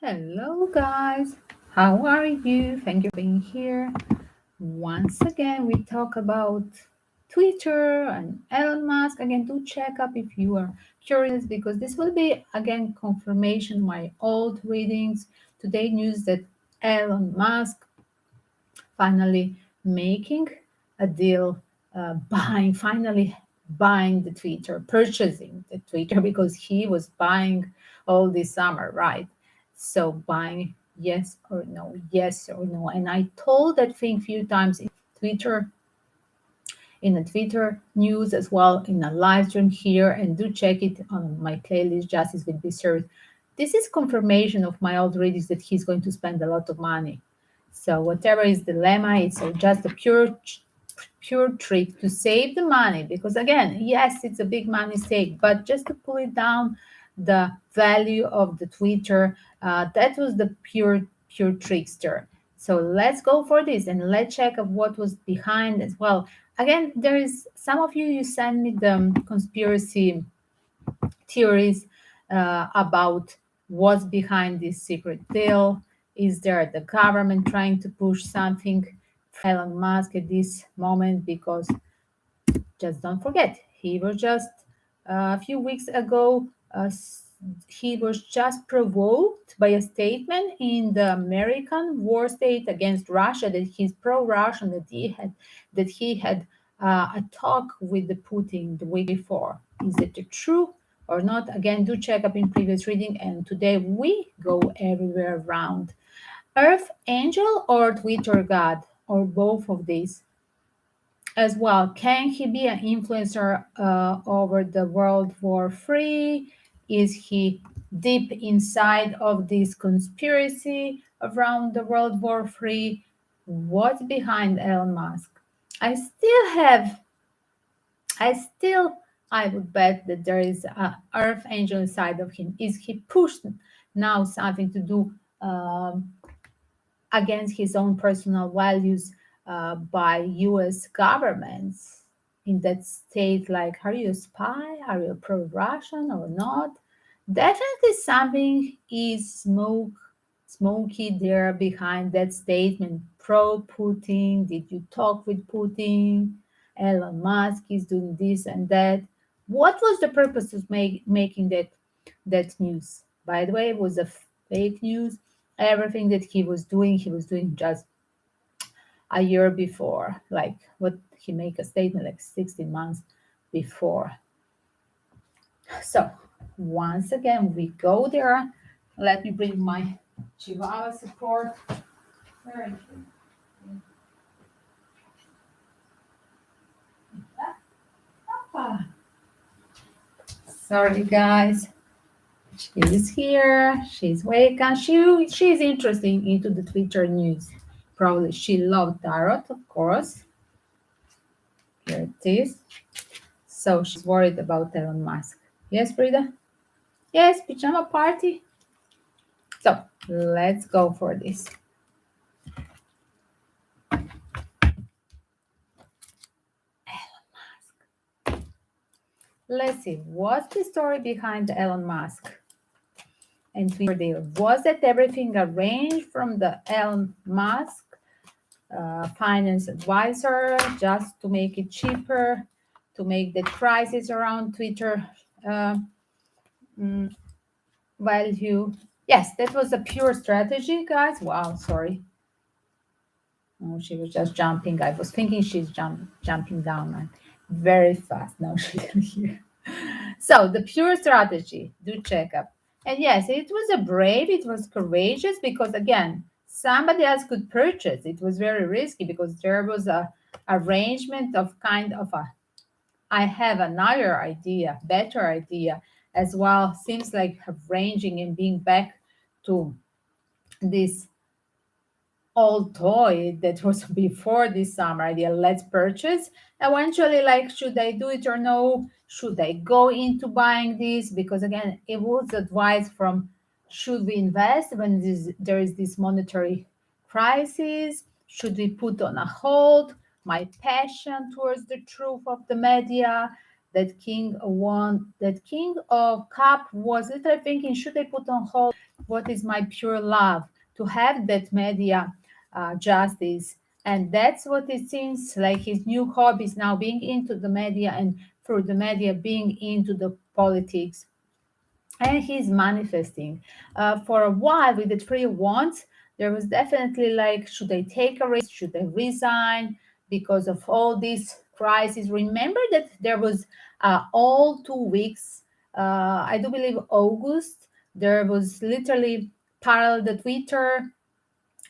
Hello, guys. How are you? Thank you for being here. Once again, we talk about Twitter and Elon Musk. Again, do check up if you are curious because this will be again confirmation my old readings. Today news that Elon Musk finally making a deal, finally buying the Twitter, purchasing the Twitter because he was buying all this summer, right? So buying yes or no. And I told that thing few times Twitter in the Twitter news as well in a live stream here, and do check it on my playlist. Justice will be served. This is confirmation of my old readings that he's going to spend a lot of money. So whatever is the dilemma, it's just a pure trick to save the money. Because again, yes, it's a big money stake, but just to pull it down the value of the Twitter, that was the pure trickster. So let's go for this and let's check of what was behind as well. Again, there is some of you send me the conspiracy theories about what's behind this secret deal. Is there the government trying to push something for Elon Musk at this moment? Because just don't forget, he was just a few weeks ago, he was just provoked by a statement in the American war state against Russia that he's pro-Russian, that he had a talk with the Putin the week before. Is it true or not? Again, do check up in previous reading. And today we go everywhere around. Earth angel or Twitter god, or both of these as well. Can he be an influencer over the World War III? Is he deep inside of this conspiracy around the World War III? What's behind Elon Musk? I still have, I still, I would bet that there is a Earth Angel inside of him. Is he pushed now something to do against his own personal values by U.S. governments in that state? Like, are you a spy? Are you pro-Russian or not? Definitely something is smoky there behind that statement. Pro-Putin. Did you talk with Putin? Elon Musk is doing this and that. What was the purpose of making that news? By the way, it was a fake news. Everything that he was doing just a year before. Like what he make a statement like 16 months before. So once again, we go there. Let me bring my Chihuahua support. Where is it? Ah, sorry, guys. She's here. She's awake, and she's interested into the Twitter news. Probably she loved tarot, of course. Here it is. So she's worried about Elon Musk. Yes, Frida? Yes, pajama party. So let's go for this. Elon Musk. Let's see. What's the story behind Elon Musk and Twitter deal? Was it everything arranged from the Elon Musk finance advisor just to make it cheaper, to make the prices around Twitter value? Yes, that was a pure strategy, guys. Wow, sorry. Oh, she was just jumping. I was thinking she's jumping down very fast. No, she didn't hear. So the pure strategy, do check up. And yes, it was a brave, it was courageous because again, somebody else could purchase. It was very risky because there was a arrangement of kind of a I have another idea, better idea as well. Seems like arranging and being back to this old toy that was before this summer idea. Let's purchase. Eventually, like, should I do it or no? Should I go into buying this? Because again, it was advice from should we invest when there is this monetary crisis? Should we put on a hold my passion towards the truth of the media? That king of cup was literally thinking, should I put on hold what is my pure love, to have that media justice. And that's what it seems like his new hobbies now, being into the media, and through the media being into the politics. And he's manifesting. For a while with the three wands, there was definitely like, should I take a risk? Should I resign because of all this crisis? Remember that there was all 2 weeks, I do believe August, there was literally parallel the Twitter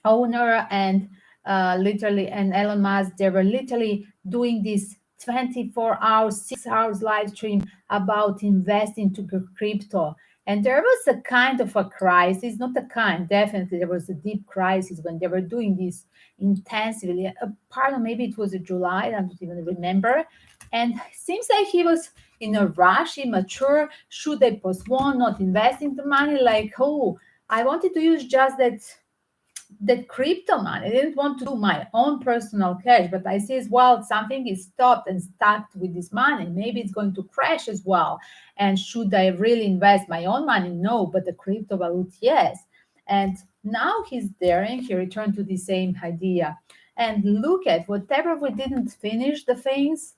owner and literally and Elon Musk, they were literally doing this 24 hours, 6 hours live stream about investing to crypto. And there was a kind of a crisis, not a kind, definitely there was a deep crisis when they were doing this intensively. Pardon, maybe it was in July, I don't even remember. And seems like he was in a rush, immature. Should I postpone not investing the money? Like, oh, I wanted to use just that crypto money. I didn't want to do my own personal cash, but I see as well something is stopped and stuck with this money. Maybe it's going to crash as well. And should I really invest my own money? No, but the crypto wallet, yes. And now he's there and he returned to the same idea. And look at whatever we didn't finish the things,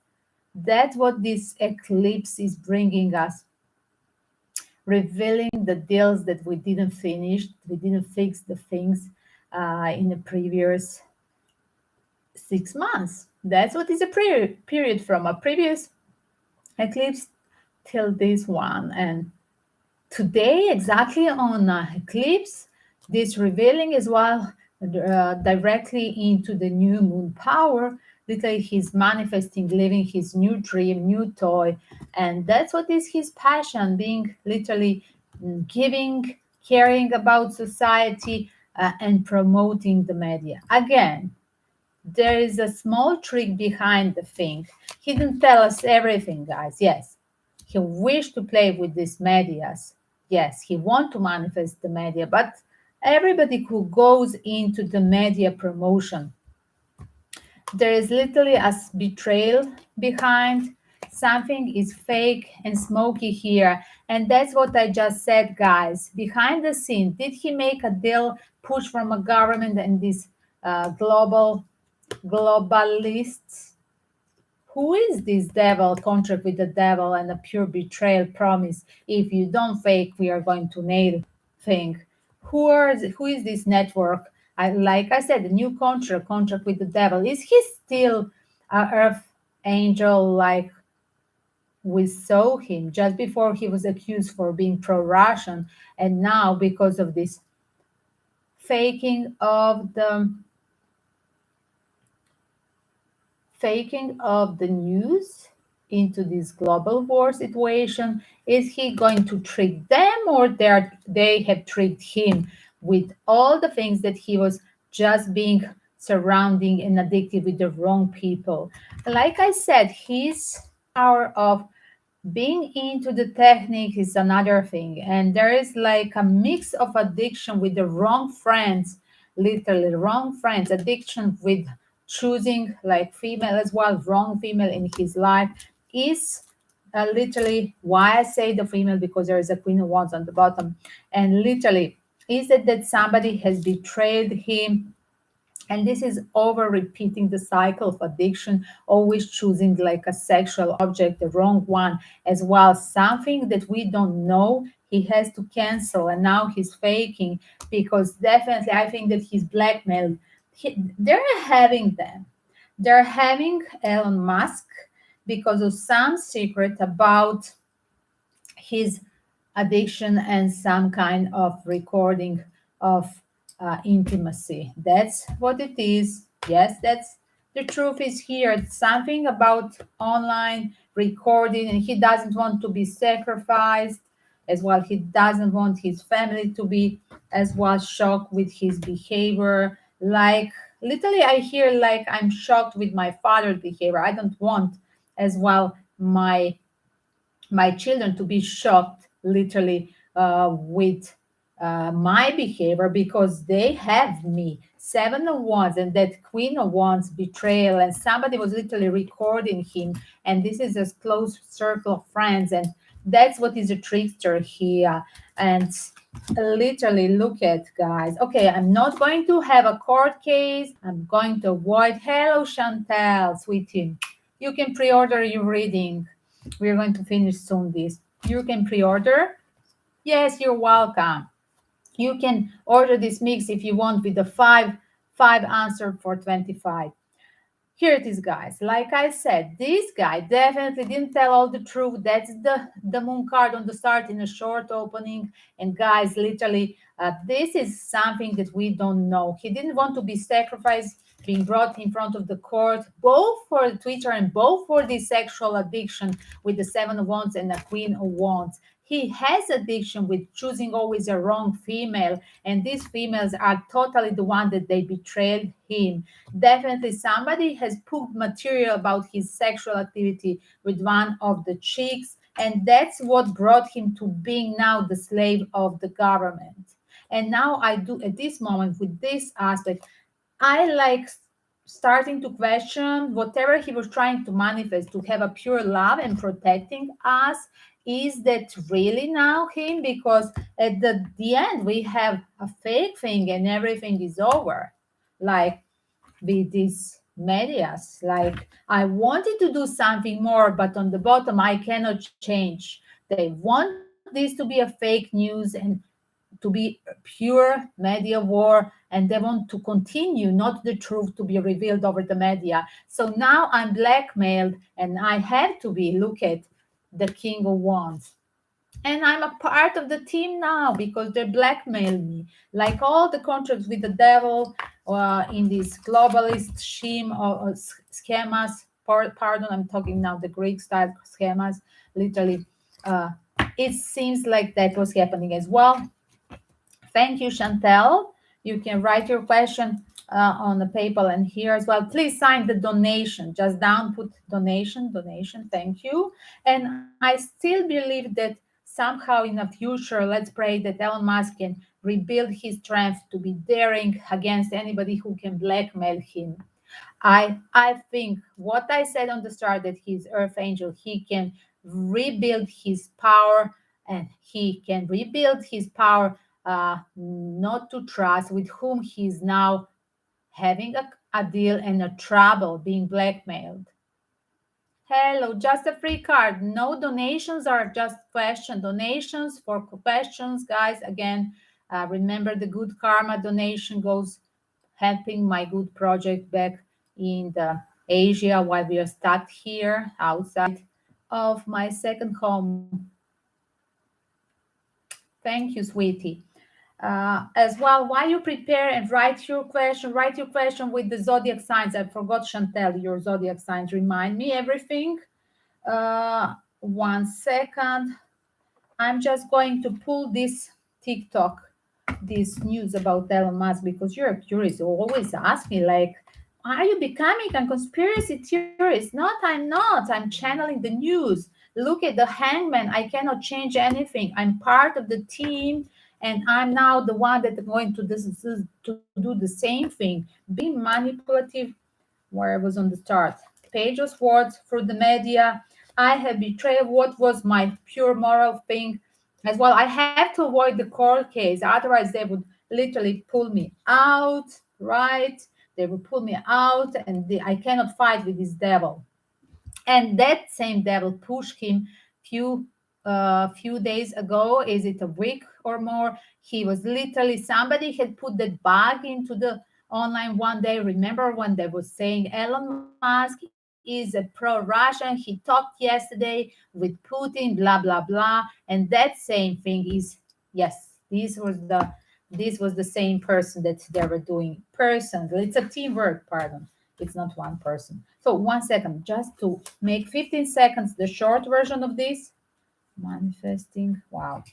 that's what this eclipse is bringing us, revealing the deals that we didn't finish, we didn't fix the things in the previous 6 months. That's what is a period from a previous eclipse till this one. And today, exactly on eclipse, this revealing as well directly into the new moon power. Literally, he's manifesting, living his new dream, new toy. And that's what is his passion, being literally giving, caring about society, and promoting the media. Again, there is a small trick behind the thing. He didn't tell us everything, guys. Yes, he wished to play with these medias. Yes, he want to manifest the media, but everybody who goes into the media promotion, there is literally a betrayal behind. Something is fake and smoky here. And that's what I just said, guys. Behind the scene, did he make a deal, push from a government and these globalists? Who is this devil, contract with the devil and a pure betrayal promise? If you don't fake, we are going to nail thing. Who is this network? Like I said, the new contract with the devil. Is he still a earth angel like we saw him just before he was accused for being pro-Russian, and now because of this faking of the news into this global war situation, is he going to trick them, or they have tricked him with all the things that he was just being surrounding and addicted with the wrong people? Like I said, his power of being into the technique is another thing, and there is like a mix of addiction with the wrong friends, literally wrong friends, addiction with choosing like female as well, wrong female in his life is literally why I say the female, because there is a queen of wands on the bottom. And literally, is it that somebody has betrayed him, and this is over repeating the cycle of addiction, always choosing like a sexual object, the wrong one as well, something that we don't know he has to cancel, and now he's faking, because definitely I think that he's blackmailed. They're having them. They're having Elon Musk because of some secret about his addiction and some kind of recording of intimacy. That's what it is. Yes, that's the truth is here. It's something about online recording, and he doesn't want to be sacrificed as well. He doesn't want his family to be as well shocked with his behavior. Like literally, I hear like I'm shocked with my father's behavior. I don't want as well my children to be shocked literally with my behavior, because they have me 7 of wands and that queen of wands betrayal, and somebody was literally recording him, and this is a close circle of friends, and that's what is a trickster here. And Literally, look at, guys. Okay, I'm not going to have a court case. I'm going to avoid. Hello, Chantel, sweetie. You can pre-order your reading. We're going to finish soon this. You can pre-order. Yes, you're welcome. You can order this mix if you want with the five answer for 25. Here it is, guys. Like I said, this guy definitely didn't tell all the truth. That's the moon card on the start in a short opening. And guys, literally, this is something that we don't know. He didn't want to be sacrificed, being brought in front of the court, both for Twitter and both for the sexual addiction with the Seven of Wands and the Queen of Wands. He has addiction with choosing always a wrong female, and these females are totally the one that they betrayed him. Definitely somebody has put material about his sexual activity with one of the chicks, and that's what brought him to being now the slave of the government. And now I do at this moment with this aspect, I like starting to question whatever he was trying to manifest to have a pure love and protecting us. Is that really now him? Because at the end we have a fake thing and everything is over. Like with these medias. Like I wanted to do something more, but on the bottom I cannot change. They want this to be a fake news and to be pure media war, and they want to continue not the truth to be revealed over the media. So now I'm blackmailed and I have to be, look at the King of Wands, and I'm a part of the team now because they blackmail me. Like all the contracts with the devil in this globalist scheme or schemas. Pardon, I'm talking now the Greek style schemas. Literally, uh, it seems like that was happening as well. Thank you, Chantel. You can write your question on the PayPal and here as well. Please sign the donation. Just down put donation, donation. Thank you. And I still believe that somehow in the future, let's pray that Elon Musk can rebuild his strength to be daring against anybody who can blackmail him. I think what I said on the start that he's Earth Angel, he can rebuild his power, and he can rebuild his power not to trust with whom he's now having a deal and a trouble being blackmailed. Hello, just a free card. No donations are just question. Donations for questions, guys. Again, remember the good karma donation goes helping my good project back in the Asia while we are stuck here outside of my second home. Thank you, sweetie. As well, while you prepare and write your question with the zodiac signs. I forgot, Chantel, your zodiac signs. Remind me everything. 1 second. I'm just going to pull this TikTok, this news about Elon Musk, because you're curious. You always ask me, like, are you becoming a conspiracy theorist? I'm not. I'm channeling the news. Look at the hangman. I cannot change anything. I'm part of the team, and I'm now the one that is going to do the same thing. Being manipulative, where I was on the start. Page of Swords through the media. I have betrayed what was my pure moral thing as well. I have to avoid the court case, otherwise they would literally pull me out, right? They would pull me out, and I cannot fight with this devil. And that same devil pushed him few days ago. Is it a week or more? He was literally, somebody had put that bug into the online one day. Remember when they were saying Elon Musk is a pro-Russian? He talked yesterday with Putin, blah blah blah. And that same thing is, yes, this was the same person that they were doing. Persons. It's a teamwork, pardon. It's not one person. So 1 second, just to make 15 seconds the short version of this. Manifesting. Wow.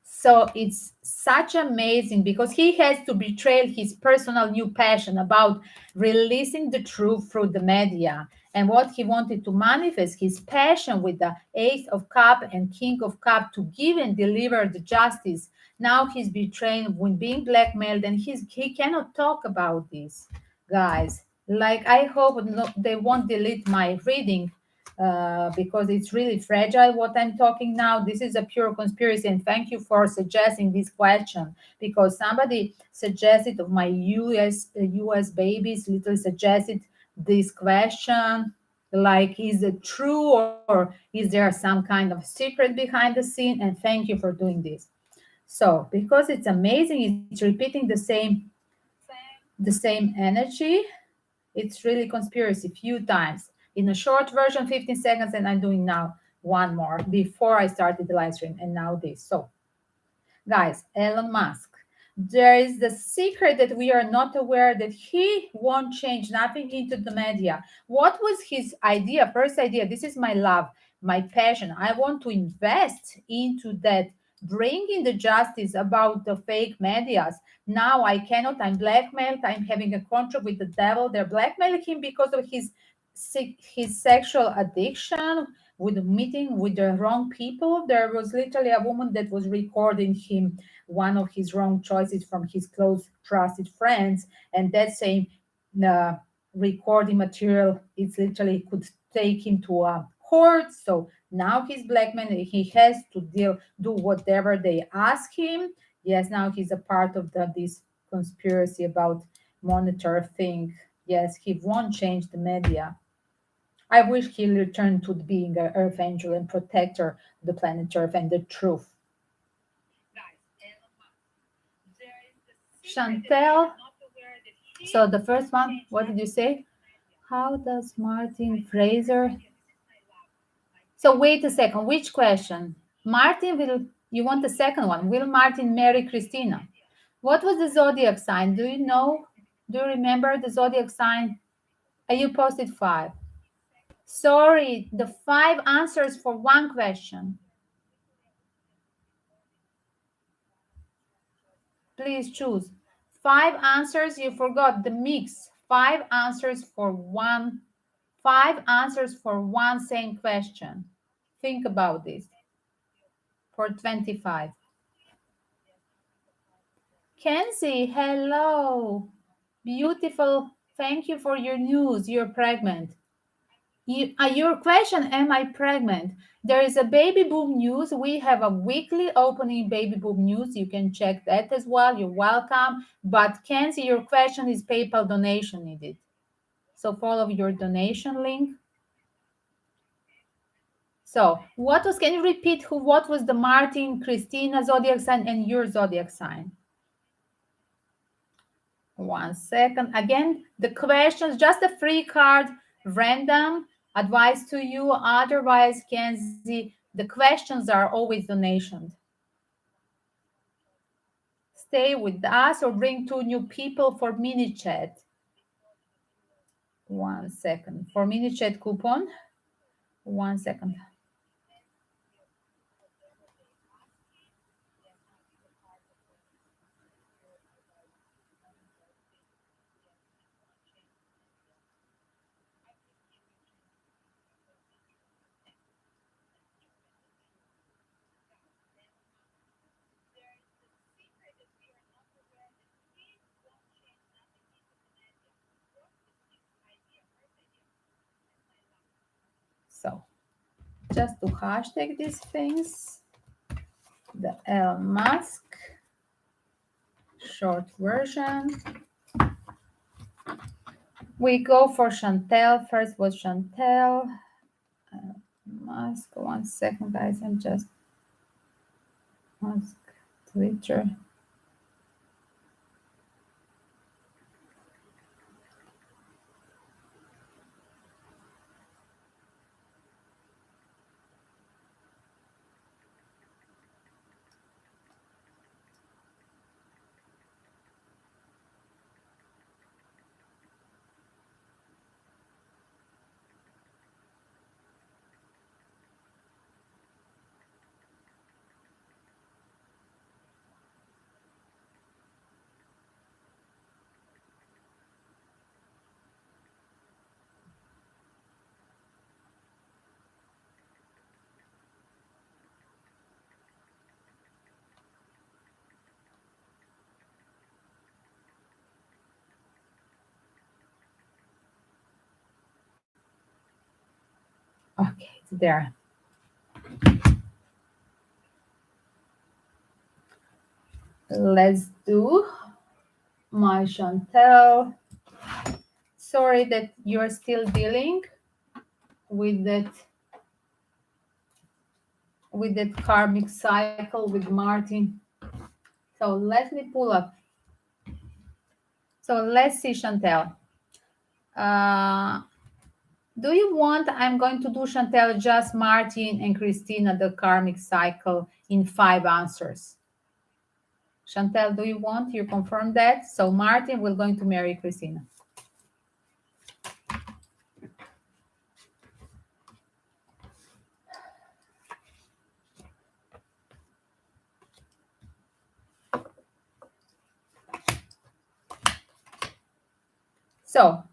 So it's such amazing because he has to betray his personal new passion about releasing the truth through the media, and what he wanted to manifest his passion with the Ace of Cup and King of Cup to give and deliver the justice. Now he's betrayed when being blackmailed, and he cannot talk about this, guys. Like, I hope they won't delete my reading because it's really fragile what I'm talking now. This is a pure conspiracy, and thank you for suggesting this question because somebody suggested of my US babies literally suggested this question like is it true or is there some kind of secret behind the scene, and thank you for doing this. So because it's amazing, it's repeating the same energy. It's really conspiracy few times. In a short version, 15 seconds, and I'm doing now one more before I started the live stream, and now this. So guys, Elon Musk. There is the secret that we are not aware that he won't change nothing into the media. What was his idea? First idea. This is my love, my passion. I want to invest into that, bringing the justice about the fake medias. Now I cannot. I'm blackmailed. I'm having a contract with the devil. They're blackmailing him because of his sexual addiction with meeting with the wrong people. There was literally a woman that was recording him one of his wrong choices from his close trusted friends, and that same uh, recording material it's literally could take him to a court. So now he's blackman. He has to do whatever they ask him. Yes, now he's a part of this conspiracy about monitor thing. Yes, he won't change the media. I wish he'll return to being an earth angel and protector of the planet Earth and the truth. Chantel. So the first one, what did you say? How does Martin Fraser? So wait a second. Which question? Martin will. You want the second one? Will Martin marry Christina? What was the zodiac sign? Do you know? Do you remember the zodiac sign? You posted five. Sorry, the five answers for one question. Please choose. Five answers, you forgot the mix. Five answers for one. Five answers for one same question. Think about this. For 25. Kenzie, hello. Beautiful. Thank you for your news. You're pregnant. Your question, am I pregnant? There is a baby boom news. We have a weekly opening baby boom news. You can check that as well. You're welcome. But Kenzie, your question is PayPal donation needed. So follow your donation link. So can you repeat what was the Martin, Christina zodiac sign and your zodiac sign? 1 second. Again, the questions, just a free card, random advice to you. Otherwise, Kenzie, the questions are always donations. Stay with us or bring two new people for mini chat. 1 second. For mini chat coupon. 1 second. So just to hashtag these things, the Elon Musk short version. We go for Chantel. First was Chantel. Musk. 1 second, guys. I'm just Musk Twitter. Okay, it's there. Let's do my Chantel. Sorry that you're still dealing with that karmic cycle with Martin. So let me pull up. So let's see, Chantel. Uh, do you want? I'm going to do Chantel, just Martin and Christina, the karmic cycle in 5 answers. Chantel, do you want? You confirm that? So Martin will going to marry Christina. So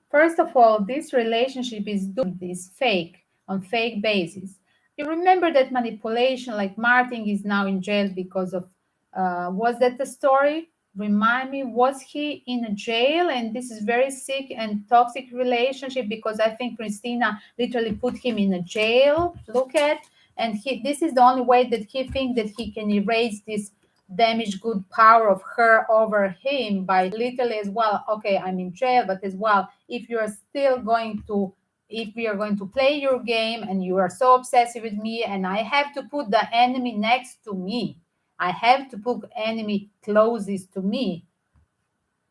first of all, this relationship is doomed, is fake, on fake basis. You remember that manipulation, like Martin is now in jail because of, was that the story? Remind me, was he in a jail? And this is very sick and toxic relationship because I think Christina literally put him in a jail. Look at, and this is the only way that he thinks that he can erase this damage good power of her over him by literally as well, okay, I'm in jail, but as well, if you're still going to, if we are going to play your game and you are so obsessive with me and I have to put the enemy next to me, I have to put enemy closest to me,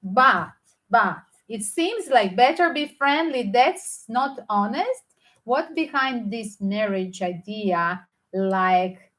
but but it seems like better be friendly. That's not honest. What behind this marriage idea, like,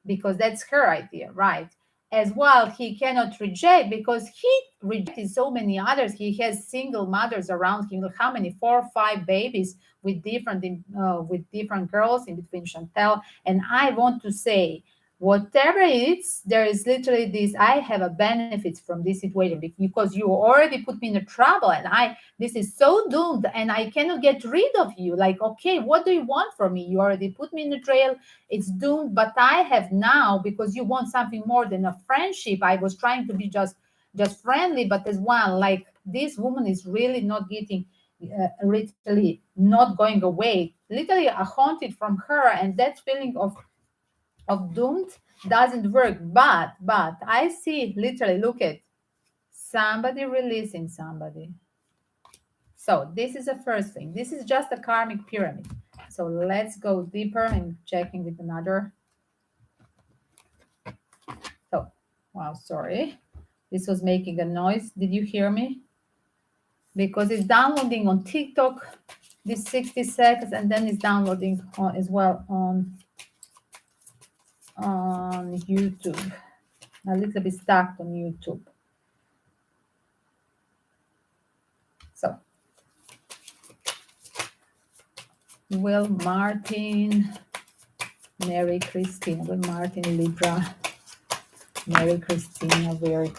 because that's her idea, right? As well, he cannot reject because he rejected so many others. He has single mothers around him. How many? 4 or 5 babies with different girls in between Chantel. And I want to say, whatever it is, there is literally this. I have a benefit from this situation because you already put me in a trouble, and this is so doomed, and I cannot get rid of you. Like, okay, what do you want from me? You already put me in the trail, it's doomed, but I have now, because you want something more than a friendship. I was trying to be just friendly, but as well, like, this woman is really not getting literally not going away, literally haunted from her, and that feeling of doomed doesn't work. But I see, literally, look at somebody releasing somebody. So this is the first thing. This is just a karmic pyramid. So let's go deeper and checking with another. So, wow, sorry. This was making a noise. Did you hear me? Because it's downloading on TikTok, this 60 seconds, and then it's downloading as well on YouTube. A little bit stuck on YouTube. So, Will Martin, Mary Christina, Will Martin, Libra, Mary Christina, very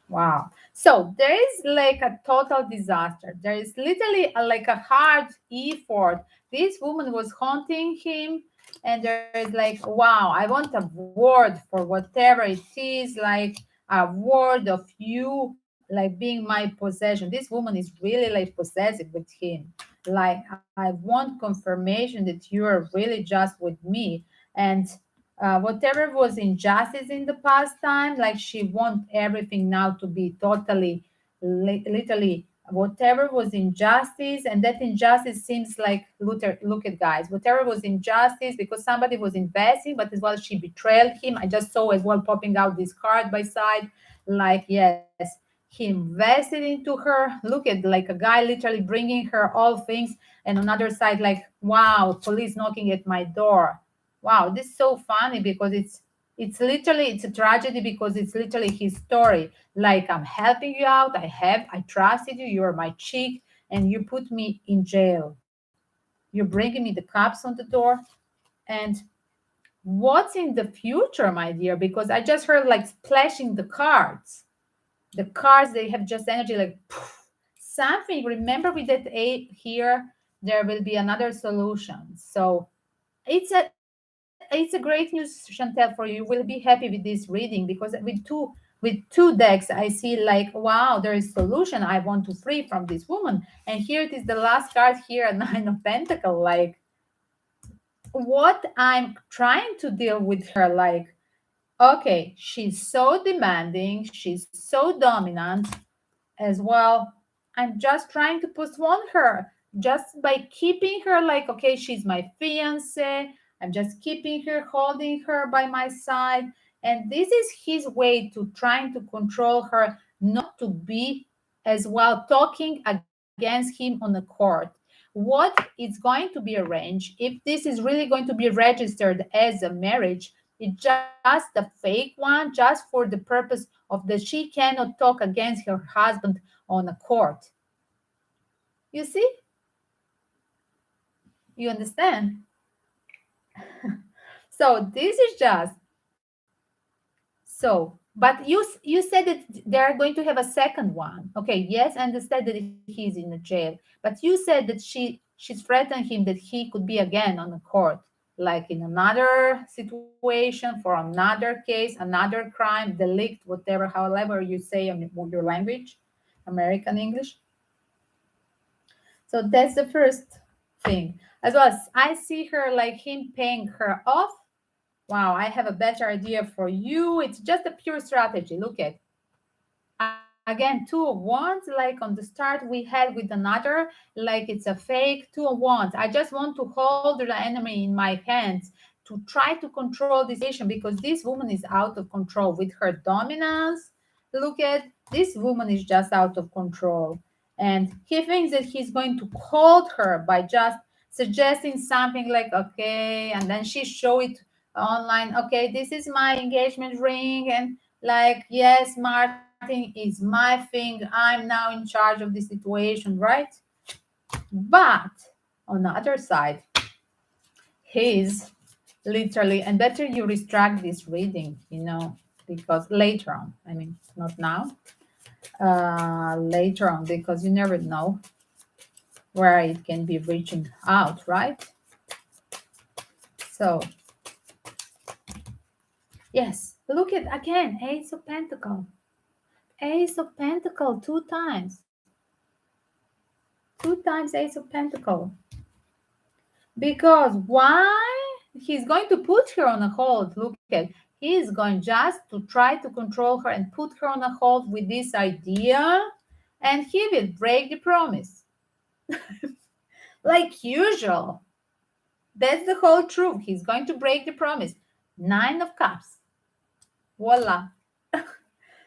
wow. So there is like a total disaster. There is literally like a hard effort. This woman was haunting him, and there is like, wow, I want a word for whatever it is, like a word of you, like being my possession. This woman is really like possessive with him. Like, I want confirmation that you are really just with me. And whatever was injustice in the past time, like she want everything now to be totally, literally, whatever was injustice, and that injustice seems like, look at guys, whatever was injustice because somebody was investing, but as well she betrayed him. I just saw as well popping out this card by side, like, yes, he invested into her. Look at, like, a guy literally bringing her all things, and on other side, like, wow, police knocking at my door. Wow, this is so funny because it's literally, it's a tragedy because it's literally his story. Like, I'm helping you out, I trusted you, you're my chick, and you put me in jail. You're bringing me the cops on the door. And what's in the future, my dear? Because I just heard like splashing the cards. The cards, they have just energy, like poof, something. Remember with that 8 here, there will be another solution. So it's a great news, Chantel, for you. You will be happy with this reading because with two decks, I see like, wow, there is solution. I want to free from this woman. And here it is, the last card here, a 9 of Pentacle, like, what I'm trying to deal with her, like, okay, she's so demanding, she's so dominant as well. I'm just trying to postpone her just by keeping her like, okay, she's my fiance. I'm just keeping her, holding her by my side. And this is his way to trying to control her, not to be as well talking against him on the court. What is going to be arranged, if this is really going to be registered as a marriage, it's just a fake one, just for the purpose of that she cannot talk against her husband on a court. You see? You understand? So this is just so. But you said that they are going to have a second one. Okay, yes, I understand that he's in the jail. But you said that she's threatened him that he could be again on the court, like in another situation for another case, another crime, delict, whatever, however you say in your language, American English. So that's the first thing. As well as I see her like him paying her off. Wow, I have a better idea for you. It's just a pure strategy. Look at again, two of wands, like on the start we had with another, like it's a fake two of wands. I just want to hold the enemy in my hands to try to control this situation because this woman is out of control with her dominance. Look at this woman is just out of control. And he thinks that he's going to hold her by just suggesting something like, okay, and then she show it online. Okay, this is my engagement ring, and like, yes, Martin is my thing. I'm now in charge of the situation, right? But on the other side, he's literally, and better you retract this reading, because later on, I mean, not now, later on, because you never know where it can be reaching out, right? So, yes, look at again, Ace of Pentacle. Ace of Pentacle two times. Two times Ace of Pentacle. Because why? He's going to put her on a hold. Look at, he is going just to try to control her and put her on a hold with this idea, and he will break the promise. Like usual. That's the whole truth. He's going to break the promise. Nine of Cups. Voila.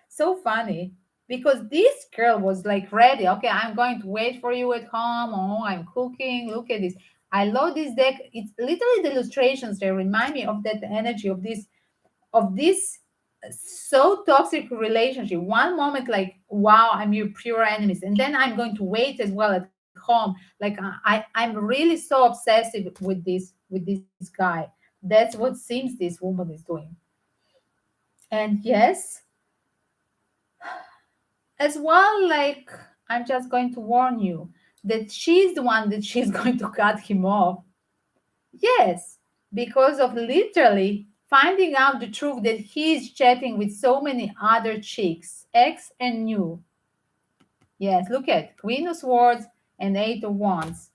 So funny. Because this girl was like ready. Okay, I'm going to wait for you at home. Oh, I'm cooking. Look at this. I love this deck. It's literally the illustrations. They remind me of that energy of this so toxic relationship. One moment, like, wow, I'm your pure enemies, and then I'm going to wait as well at home. Like I'm really so obsessive with this guy. That's what seems this woman is doing. And yes, as well, like, I'm just going to warn you that she's the one that she's going to cut him off. Yes, because of literally finding out the truth that he's chatting with so many other chicks, ex and new. Yes, look at Queen of Swords and Eight of Wands.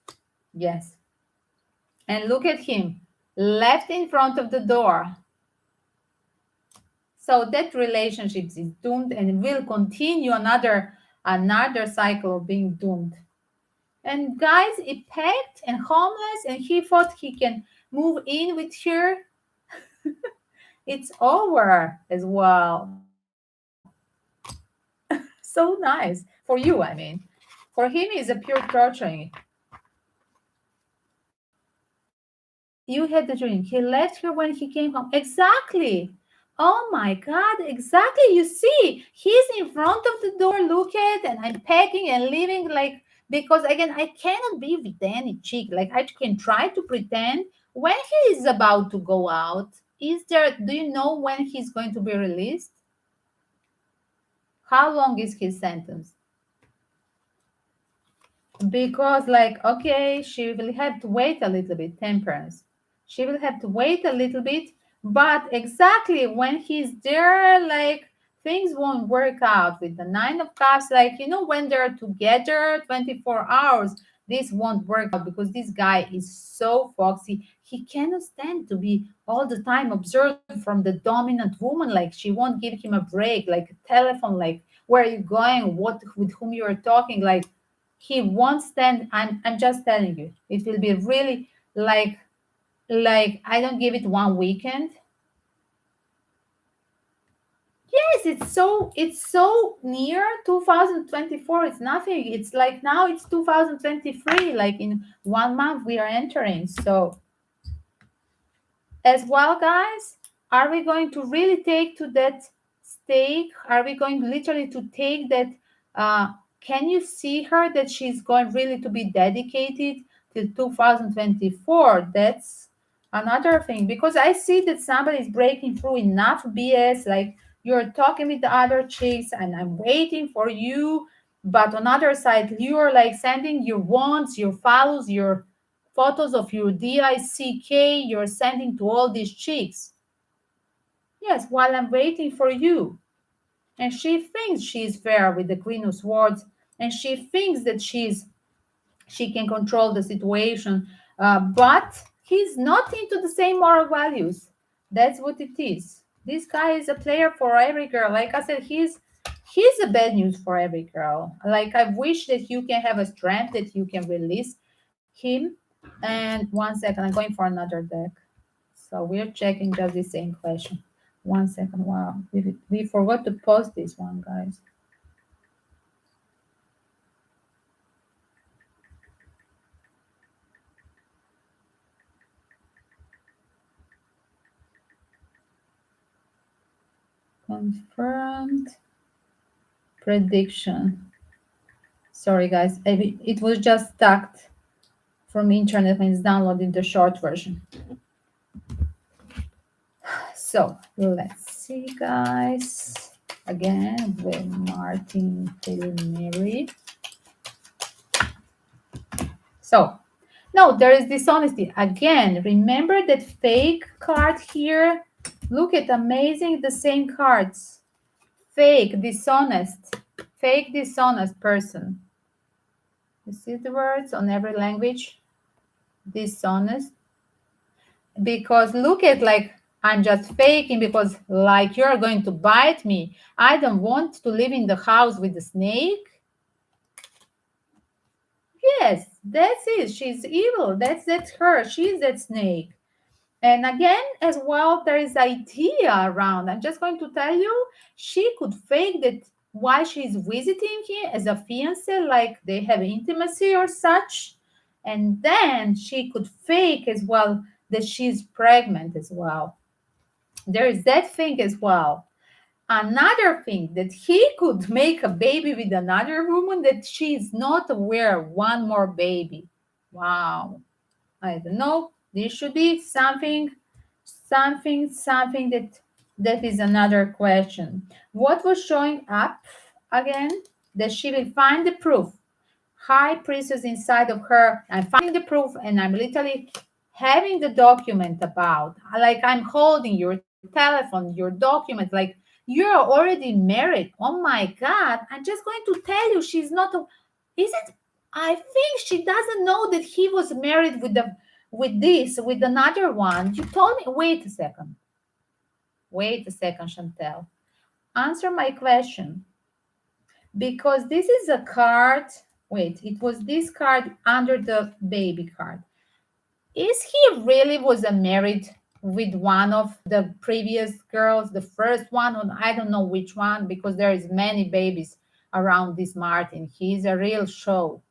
Yes. And look at him, left in front of the door. So that relationship is doomed and will continue another cycle of being doomed. And guys, he packed and homeless, and he thought he can move in with her. It's over as well. So nice for you, I mean. For him, it's a pure torturing. You had the drink. He left her when he came home. Exactly. Oh my God, exactly. You see, he's in front of the door, look at, and I'm packing and leaving, like, because again, I cannot be with any chick. Like, I can try to pretend when he is about to go out. Do you know when he's going to be released? How long is his sentence? Because, like, okay, she will have to wait a little bit, temperance. She will have to wait a little bit, but exactly when he's there, like, things won't work out with the Nine of Cups. Like, when they're together 24 hours, this won't work out because this guy is so foxy. he cannot stand to be all the time observed from the dominant woman. Like she won't give him a break, like a telephone, like where are you going, what with whom you are talking. Like he won't stand. I'm just telling you, it will be really like I don't give it one weekend. Yes, it's so near 2024. It's nothing. It's like now it's 2023. Like in 1 month we are entering. So as well, guys, are we going to really take to that stake? Are we going literally to take that? Can you see her that she's going really to be dedicated till 2024? That's another thing, because I see that somebody is breaking through enough BS. Like you're talking with the other chicks, and I'm waiting for you. But on other side, you're like sending your wants, your follows, your photos of your DICK you're sending to all these chicks. Yes, while I'm waiting for you. And she thinks she's fair with the Queen of Swords, and she thinks that she can control the situation. But he's not into the same moral values. That's what it is. This guy is a player for every girl. Like I said, he's a bad news for every girl. Like I wish that you can have a strength that you can release him. And 1 second, I'm going for another deck. So we're checking just the same question. 1 second. Wow, we forgot to post this one, guys. Confirmed prediction. Sorry, guys. It was just stuck from internet when it's downloading the short version. So let's see, guys. Again with Martin Mary. So no, there is dishonesty. Again, remember that fake card here? Look at amazing the same cards. Fake dishonest person. You see the words on every language? Dishonest. Because look at like I'm just faking because like you're going to bite me. I don't want to live in the house with the snake. Yes, that's it. She's evil. That's her. She's that snake. And again, as well, there is idea around. I'm just going to tell you, she could fake that while she's visiting him as a fiance, like they have intimacy or such. And then she could fake as well that she's pregnant as well. There is that thing as well. Another thing that he could make a baby with another woman that she's not aware of one more baby. Wow. I don't know. This should be something that is another question. What was showing up again? That she will find the proof. High priestess inside of her. I'm finding the proof, and I'm literally having the document about. Like I'm holding your telephone, your document. Like you're already married. Oh my God! I'm just going to tell you, she's not. Is it? I think she doesn't know that he was married with another one. You told me. Wait a second. Wait a second, Chantel. Answer my question. Because this is a card. Wait, it was this card under the baby card. Is he really was a married with one of the previous girls, the first one, or I don't know which one, because there is many babies around this Martin. He's a real show.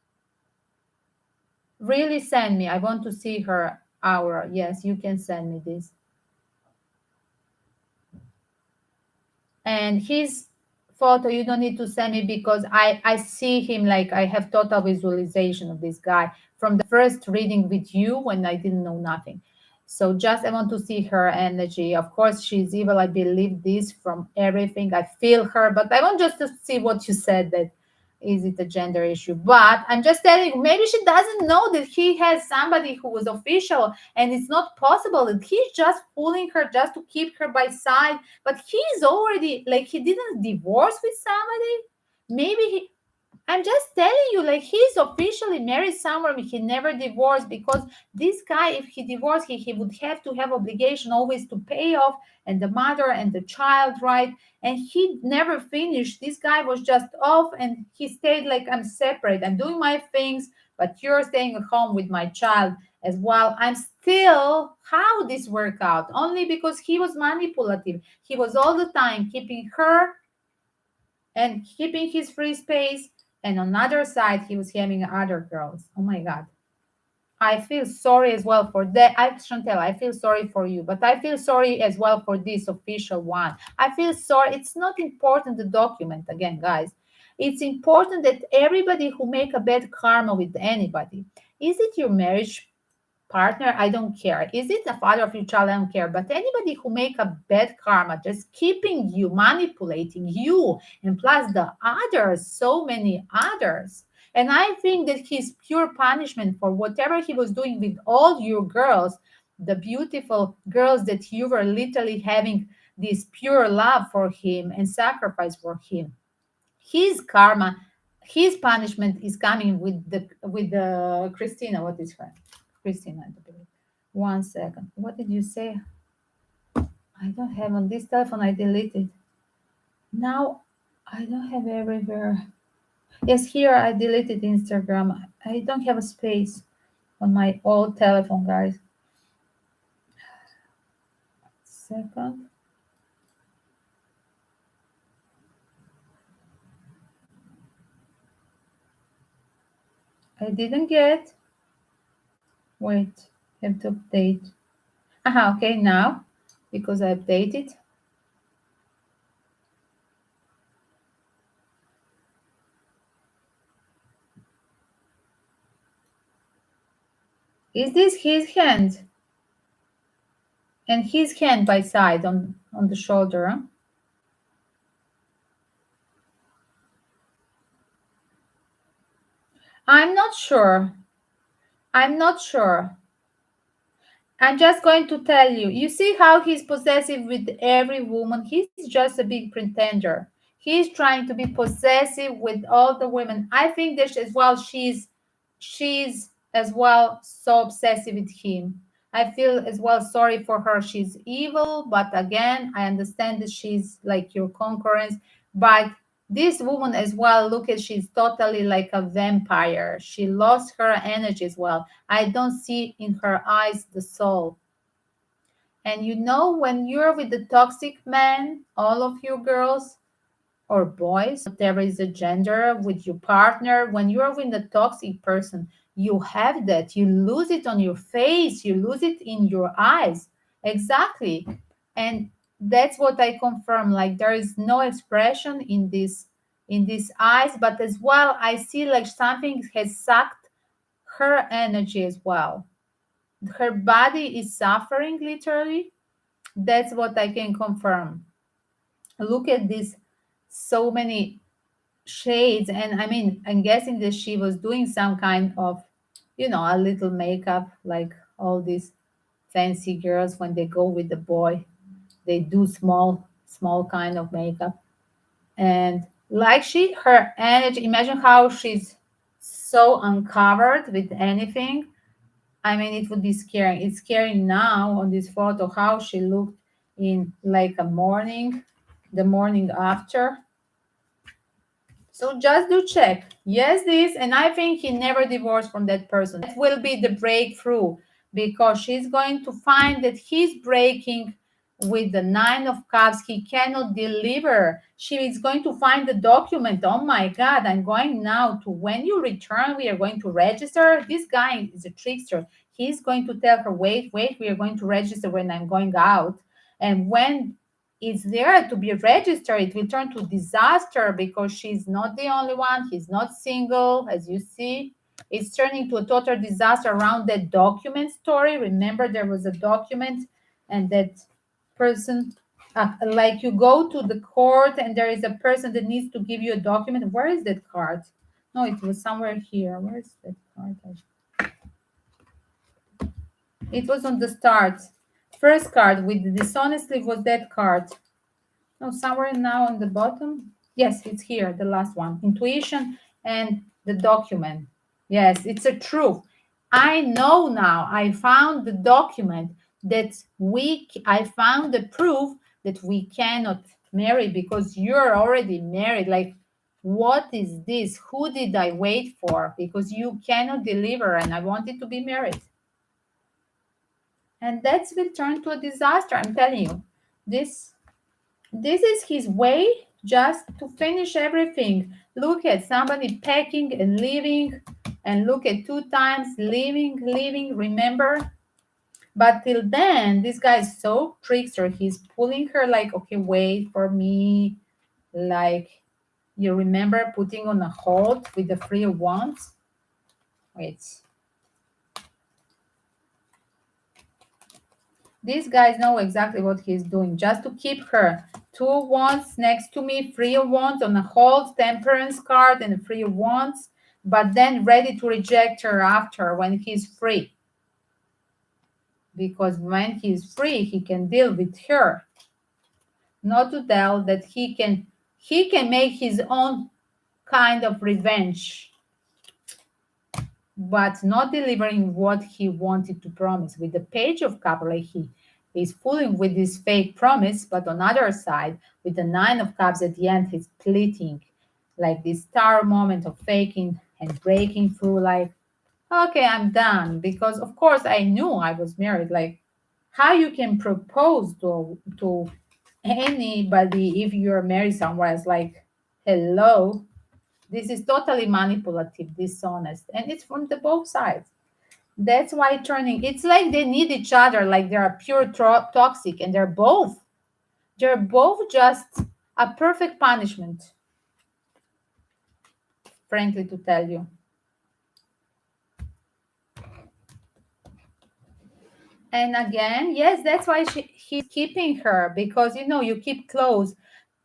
Really send me. I want to see her aura. Yes, you can send me this. And his photo, you don't need to send me because I see him like I have total visualization of this guy from the first reading with you when I didn't know nothing. So just I want to see her energy. Of course, she's evil. I believe this from everything. I feel her, but I want just to see what you said that is it a gender issue. But I'm just telling you, maybe she doesn't know that he has somebody who was official, and it's not possible that he's just fooling her just to keep her by side. But he's already like he didn't divorce with somebody. Maybe he I'm just telling you, like, he's officially married somewhere. He never divorced, because this guy, if he divorced, he would have to have obligation always to pay off, and the mother and the child, right? And he never finished. This guy was just off, and he stayed like, I'm separate. I'm doing my things, but you're staying at home with my child as well. I'm still, how this work out? Only because he was manipulative. He was all the time keeping her and keeping his free space, and on the other side he was having other girls. Oh my god, I feel sorry as well for that. Chantel, I feel sorry for you, but I feel sorry as well for this official one. I feel sorry. It's not important the document again, guys. It's important that everybody who make a bad karma with anybody, is it your marriage partner, I don't care. Is it the father of your child? I don't care. But anybody who make a bad karma, just keeping you, manipulating you, and plus the others, so many others. And I think that his pure punishment for whatever he was doing with all your girls, the beautiful girls that you were literally having this pure love for him and sacrifice for him, his karma, his punishment is coming with the Christina. What is her? Christina, I believe. One second. What did you say? I don't have on this telephone. I deleted. Now I don't have everywhere. Yes, here I deleted Instagram. I don't have a space on my old telephone, guys. Second. I didn't get. Wait, have to update. Aha, okay, now because I updated. Is this his hand? And his hand by side on the shoulder. Huh? I'm not sure. I'm not sure. I'm just going to tell you. You see how he's possessive with every woman? He's just a big pretender. He's trying to be possessive with all the women. I think that as well she's as well so obsessive with him. I feel as well sorry for her. She's evil, but again, I understand that she's like your concurrence. But this woman as well, look at, she's totally like a vampire. She lost her energy as well. I don't see in her eyes the soul. And you know, when you're with the toxic man, all of you girls or boys, whatever is the gender, with your partner, when you're with a toxic person, you have that. You lose it on your face, you lose it in your eyes. Exactly. And that's what I confirm. Like there is no expression in these eyes, but as well, I see like something has sucked her energy as well. Her body is suffering literally. That's what I can confirm. Look at this, so many shades. And I mean, I'm guessing that she was doing some kind of, a little makeup, like all these fancy girls when they go with the boy, they do small kind of makeup. And like her energy, imagine how she's so uncovered with anything. I mean, it would be scary. It's scary now on this photo how she looked in like a morning, the morning after. So just do check. Yes, this, and I think he never divorced from that person. That will be the breakthrough, because she's going to find that he's breaking with the Nine of Cups. He cannot deliver. She is going to find the document. Oh my God, I'm going now to, when you return, we are going to register. This guy is a trickster. He's going to tell her, wait, we are going to register when I'm going out. And when it's there to be registered, it will turn to disaster, because she's not the only one. He's not single, as you see. It's turning to a total disaster around that document story. Remember, there was a document, and that person, like you go to the court, and there is a person that needs to give you a document. Where is that card? No, it was somewhere here. Where is that card? It was on the start. First card with the dishonestly was that card. No, somewhere now on the bottom. Yes, it's here, the last one. Intuition And the document. Yes, it's a truth. I know now. I found the document that I found the proof that we cannot marry because you're already married. Like, what is this? Who did I wait for? Because you cannot deliver, and I wanted to be married. And that's will turn to a disaster. I'm telling you. This this is his way just to finish everything. Look at somebody packing and leaving, and look at two times leaving, remember? But till then, this guy is so trickster. He's pulling her like, okay, wait for me. Like, you remember putting on a hold with the free wands? Wait. These guys know exactly what he's doing just to keep her. Two wands next to me, free wands on a hold, temperance card, and free wands, but then ready to reject her after when he's free. Because when he's free, he can deal with her. Not to tell that he can make his own kind of revenge, but not delivering what he wanted to promise. With the Page of Cups, like he is fooling with this fake promise, but on other side, with the Nine of Cups at the end, he's pleading, like this star moment of faking and breaking through, like, okay, I'm done. Because of course I knew I was married. Like, how you can propose to anybody if you're married somewhere else? Like, hello, this is totally manipulative, dishonest, and it's from the both sides. That's why turning. It's like they need each other, like they are pure toxic, and they're both just a perfect punishment. Frankly, to tell you. And again, yes, that's why he's keeping her, because you keep close.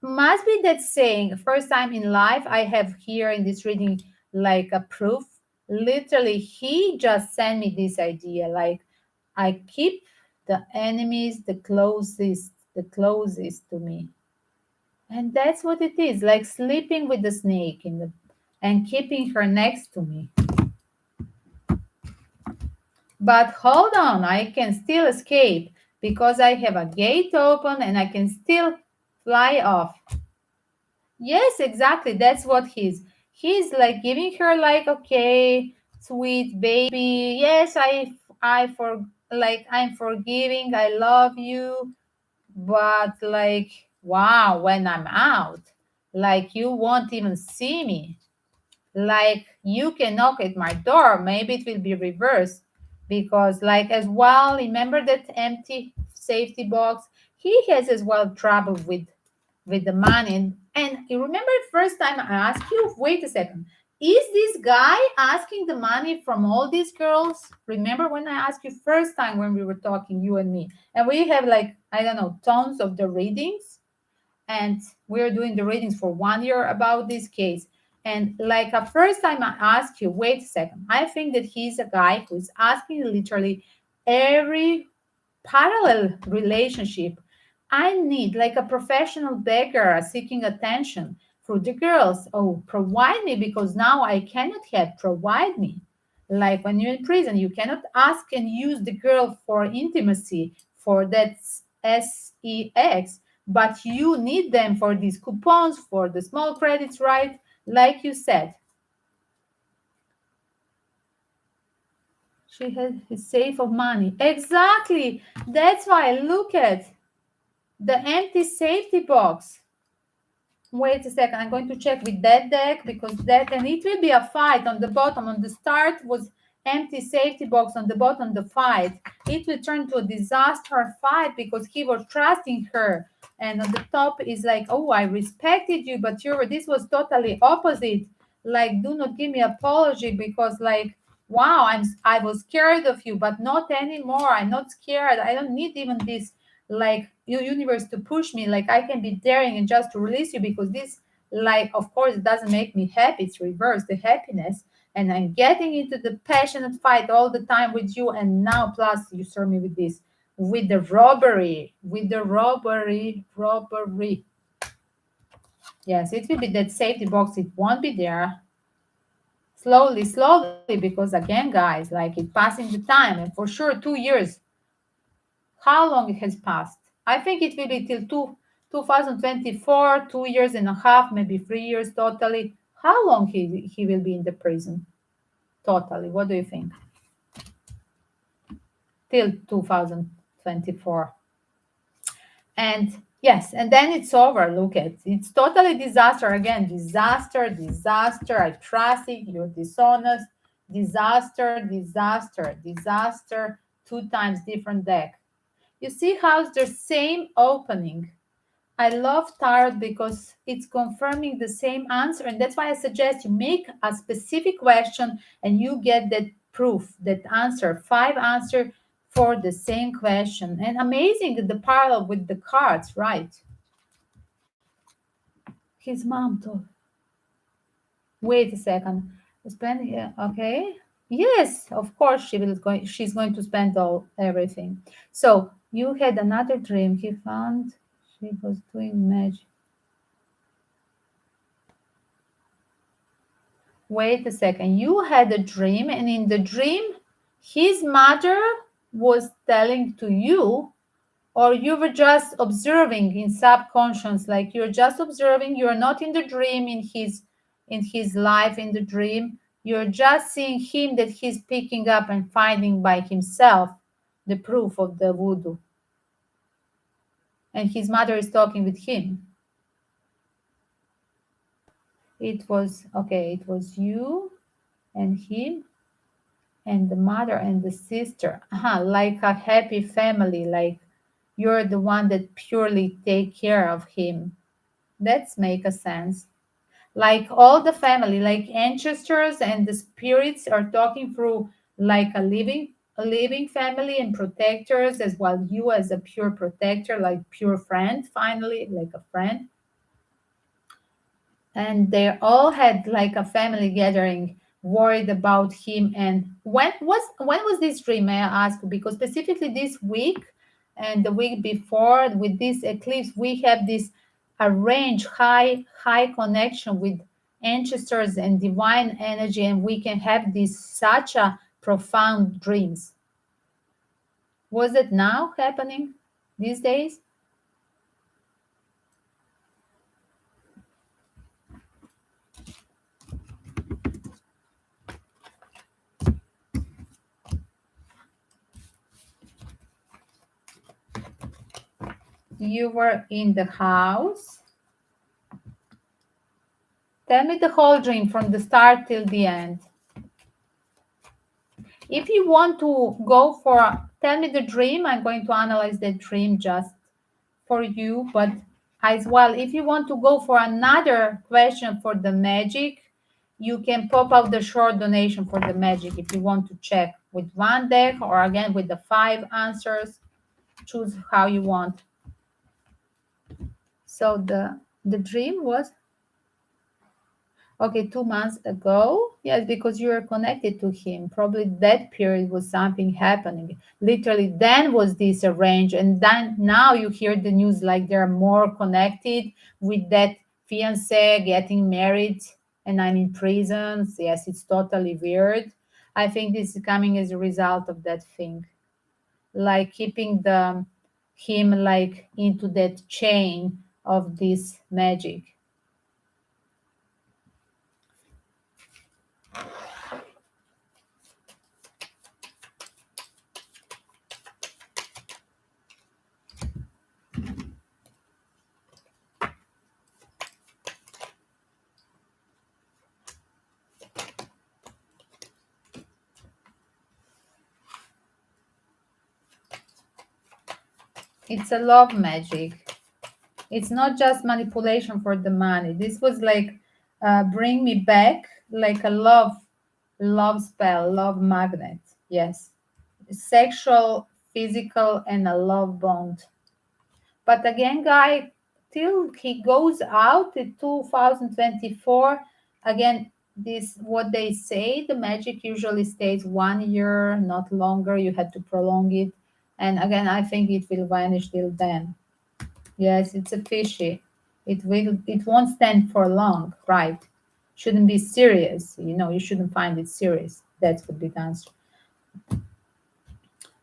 Must be that saying, first time in life I have here in this reading like a proof. Literally, he just sent me this idea. Like, I keep the enemies the closest to me. And that's what it is, like sleeping with the snake and keeping her next to me. But hold on, I can still escape because I have a gate open and I can still fly off. Yes, exactly. That's what he's like giving her like, okay, sweet baby. Yes, I for like I'm forgiving. I love you, but like, wow, when I'm out, like you won't even see me. Like, you can knock at my door, maybe it will be reversed, because like as well, remember that empty safety box, he has as well trouble with the money. And you remember first time I asked you, wait a second, is this guy asking the money from all these girls? Remember when I asked you first time when we were talking, you and me, and we have like, I don't know, tons of the readings, and we're doing the readings for 1 year about this case. And like a first time I asked you, wait a second, I think that he's a guy who's asking literally every parallel relationship. I need like a professional beggar seeking attention for the girls. Oh, provide me, because now I cannot have provide me. Like when you're in prison, you cannot ask and use the girl for intimacy, for that sex, but you need them for these coupons, for the small credits, right? Like you said, she had his safe of money. Exactly. That's why look at the empty safety box. Wait a second, I'm going to check with that deck, because that, and it will be a fight on the bottom. On the start was empty safety box, on the bottom the fight. It will turn to a disaster fight because he was trusting her. And on the top is like, oh, I respected you, but this was totally opposite. Like, do not give me apology, because like, wow, I was scared of you, but not anymore. I'm not scared. I don't need even this like universe to push me. Like, I can be daring and just to release you, because this, like, of course, it doesn't make me happy. It's reverse the happiness, and I'm getting into the passionate fight all the time with you. And now plus you serve me with this, with the robbery. Yes, it will be that safety box, it won't be there. slowly, because again, guys, like it passing the time, and for sure 2 years. How long it has passed? I think it will be till 2024, 2 years and a half, maybe 3 years totally. How long he will be in the prison totally? What do you think? Till 2024. And yes, and then it's over. Look at, it's totally disaster again. Disaster. I trust it. You're dishonest. Disaster. Two times different deck. You see how it's the same opening. I love tarot because it's confirming the same answer, and that's why I suggest you make a specific question and you get that proof, that answer, five answer for the same question. And amazing the parallel with the cards, right? His mom told. Wait a second. Spend here, okay? Yes, of course she will going. She's going to spend all everything. So you had another dream. He found she was doing magic. Wait a second. You had a dream, and in the dream, his mother was telling to you, or you were just observing in subconscious, like you're just observing. You're not in the dream in his life in the dream. You're just seeing him that he's picking up and finding by himself the proof of the voodoo, and his mother is talking with him. It was okay. It was you and him and the mother and the sister, like a happy family, like you're the one that purely take care of him. That's make a sense. Like all the family, like ancestors and the spirits are talking through like a living family and protectors as well. You as a pure protector, like pure friend, finally, like a friend, and they all had like a family gathering worried about him. And when was this dream, may I ask? Because specifically this week and the week before with this eclipse we have this arranged high connection with ancestors and divine energy, and we can have this such a profound dreams. Was it now happening these days? You were in the house. Tell me the whole dream from the start till the end. If you want to go for, tell me the dream, I'm going to analyze the dream just for you. But as well, if you want to go for another question for the magic, you can pop out the short donation for the magic if you want to check with one deck or again with the five answers. Choose how you want. So the dream was okay, 2 months ago. Yes, because you were connected to him. Probably that period was something happening. Literally, then was this arranged, and then now you hear the news like they're more connected with that fiance getting married, and I'm in prison. Yes, it's totally weird. I think this is coming as a result of that thing, like keeping the him like into that chain of this magic. It's a love magic. It's not just manipulation for the money. This was like bring me back, like a love spell, love magnet. Yes, sexual, physical, and a love bond. But again, guy, till he goes out in 2024, again, this what they say. The magic usually stays 1 year, not longer. You had to prolong it, and again, I think it will vanish till then. Yes, it's a fishy. It won't stand for long, right? Shouldn't be serious. You shouldn't find it serious. That's the big answer.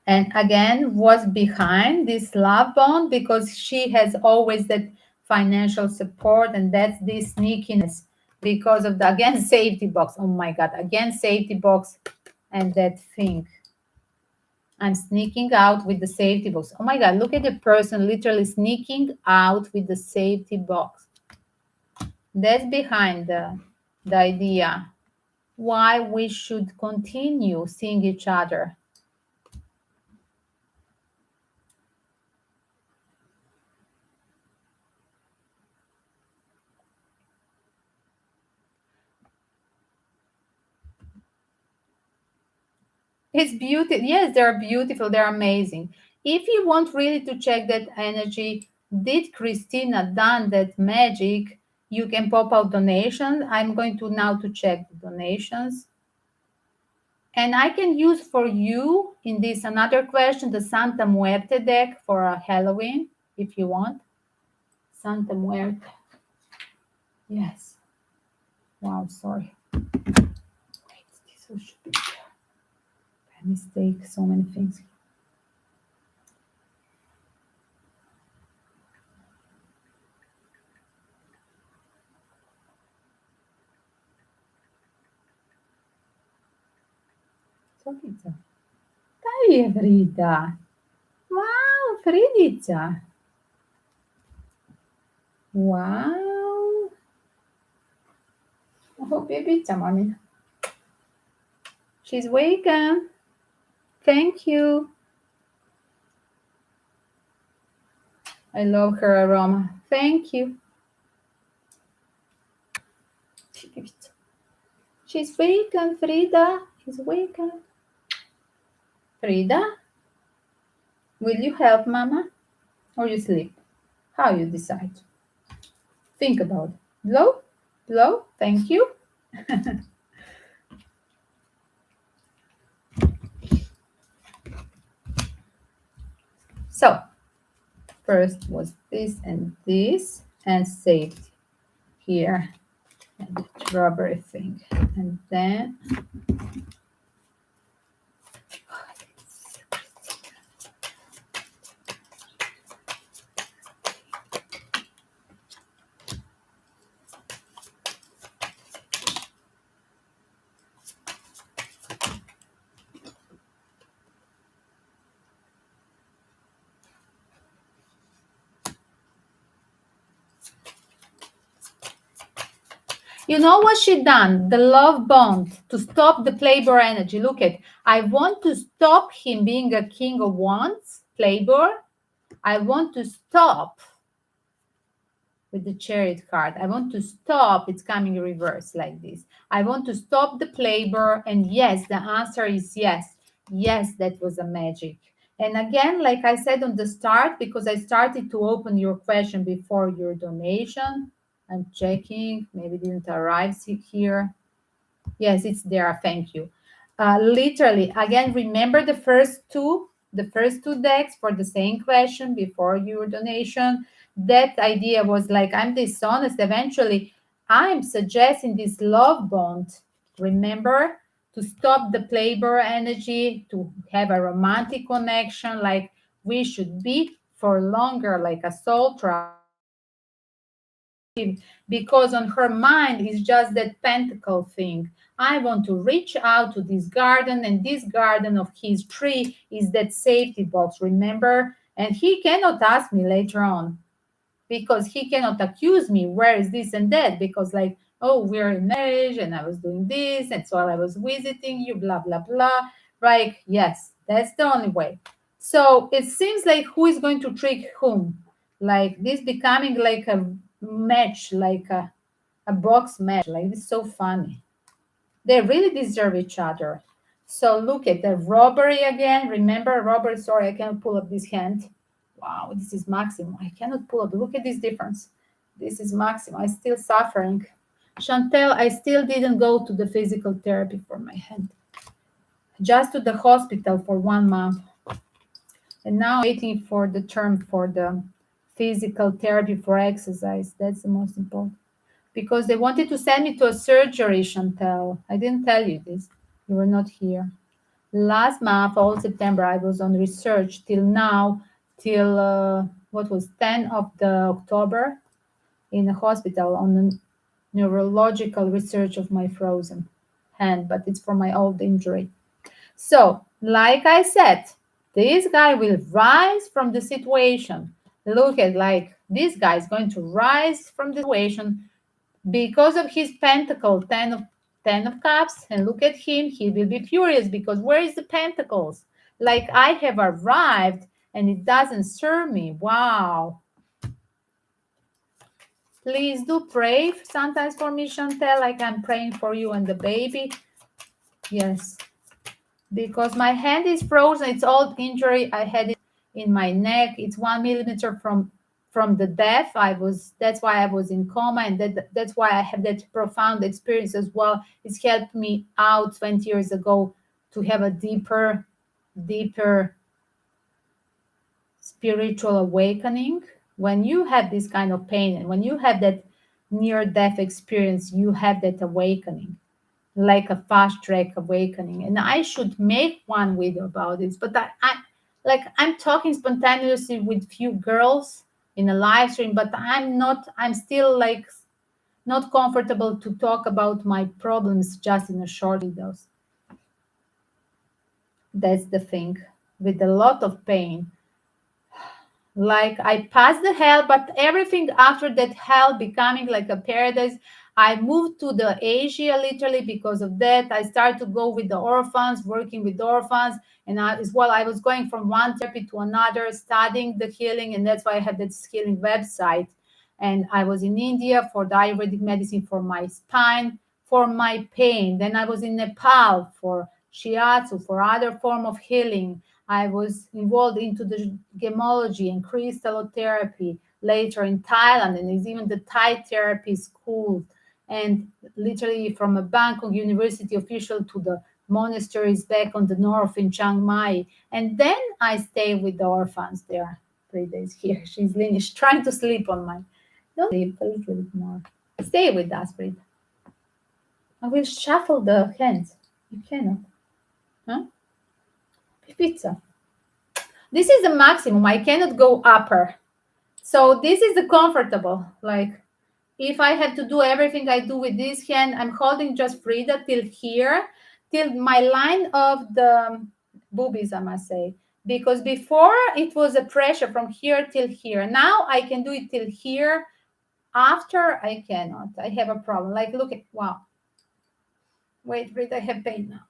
And again, what's behind this love bond? Because she has always that financial support, and that's this sneakiness because of the again safety box. Oh my God, again safety box, and that thing. I'm sneaking out with the safety box. Oh my God, look at the person literally sneaking out with the safety box. That's behind the idea why we should continue seeing each other. It's beautiful. Yes, they're beautiful. They're amazing. If you want really to check that energy, did Christina done that magic? You can pop out donations. I'm going to now to check the donations. And I can use for you in this another question the Santa Muerte deck for Halloween, if you want. Santa Muerte. Yes. Wow, sorry. Wait, this should be there. I mistake so many things. Sorry. Dai, Frida. Wow, Fridica. Wow. Oh, baby, mommy. She's waken. Thank you. I love her aroma. Thank you. She's waken, Frida. She's waken. Frida, will you help Mama? Or you sleep? How you decide? Think about it. Blow? Blow? Thank you. So, first was this and saved here and the rubbery thing. And then you know what she done? The love bond to stop the playboy energy. Look at, I want to stop him being a king of wands, playboy. I want to stop with the chariot card. I want to stop. It's coming in reverse like this. I want to stop the playboy. And yes, the answer is yes. Yes, that was a magic. And again, like I said on the start, because I started to open your question before your donation, I'm checking. Maybe it didn't arrive here. Yes, it's there. Thank you. Literally, again, remember the first two decks for the same question before your donation. That idea was like, I'm dishonest. Eventually, I'm suggesting this love bond. Remember, to stop the playboy energy, to have a romantic connection, like we should be for longer, like a soul because on her mind is just that pentacle thing. I want to reach out to this garden, and this garden of his tree is that safety box, remember? And he cannot ask me later on because he cannot accuse me where is this and that, because like, oh, we're in marriage and I was doing this and so I was visiting you, blah blah blah. Right? Yes, that's the only way. So it seems like who is going to trick whom, like this becoming like a match, like a box match, like it's so funny. They really deserve each other. So look at the robbery again. Remember robbery? Sorry, I can't pull up this hand. Wow, this is maximum. I cannot pull up. Look at this difference. This is maximum. I'm still suffering. Chantel, I still didn't go to the physical therapy for my hand. Just to the hospital for 1 month. And now I'm waiting for the term for the physical therapy for exercise. That's the most important. because they wanted to send me to a surgery, Chantel. I didn't tell you this. You were not here. Last month, all September, I was on research till now, till what was 10 of the October in a hospital on the neurological research of my frozen hand, but it's for my old injury. So, like I said, this guy will rise from the situation. Look at like this guy is going to rise from the situation because of his pentacle, 10 of cups, and look at him, he will be furious because where is the pentacles? Like I have arrived and it doesn't serve me. Wow. Please do pray sometimes for me, Chantel, like I'm praying for you and the baby. Yes, because my hand is frozen. It's old injury. I had it in my neck. It's 1 millimeter from the death. That's why I was in coma, and that's why I have that profound experience as well. It's helped me out 20 years ago to have a deeper spiritual awakening. When you have this kind of pain and when you have that near death experience, you have that awakening, like a fast track awakening. And I should make one video about this, but I'm talking spontaneously with few girls in a live stream, but I'm still like not comfortable to talk about my problems just in a short videos. That's the thing, with a lot of pain. Like I passed the hell, but everything after that hell becoming like a paradise. I moved to the Asia literally because of that. I started to go with the orphans, working with orphans, and as well I was going from one therapy to another, studying the healing, and that's why I had this healing website. And I was in India for the Ayurvedic medicine for my spine, for my pain. Then I was in Nepal for shiatsu, for other form of healing. I was involved into the gemology and crystallotherapy later in Thailand, and it's even the Thai therapy school. And literally from a Bangkok University official to the monasteries back on the north in Chiang Mai. And then I stay with the orphans there 3 days here. She's trying to sleep on my. Don't sleep a little bit more. Stay with us, Brit. I will shuffle the hands. You cannot. Huh? Pizza. This is the maximum. I cannot go upper. So this is the comfortable. Like if I had to do everything I do with this hand, I'm holding just Frida till here, till my line of the boobies, I must say. Because before it was a pressure from here till here. Now I can do it till here. After I cannot. I have a problem. Like look at, wow. Wait, Frida, I have pain now.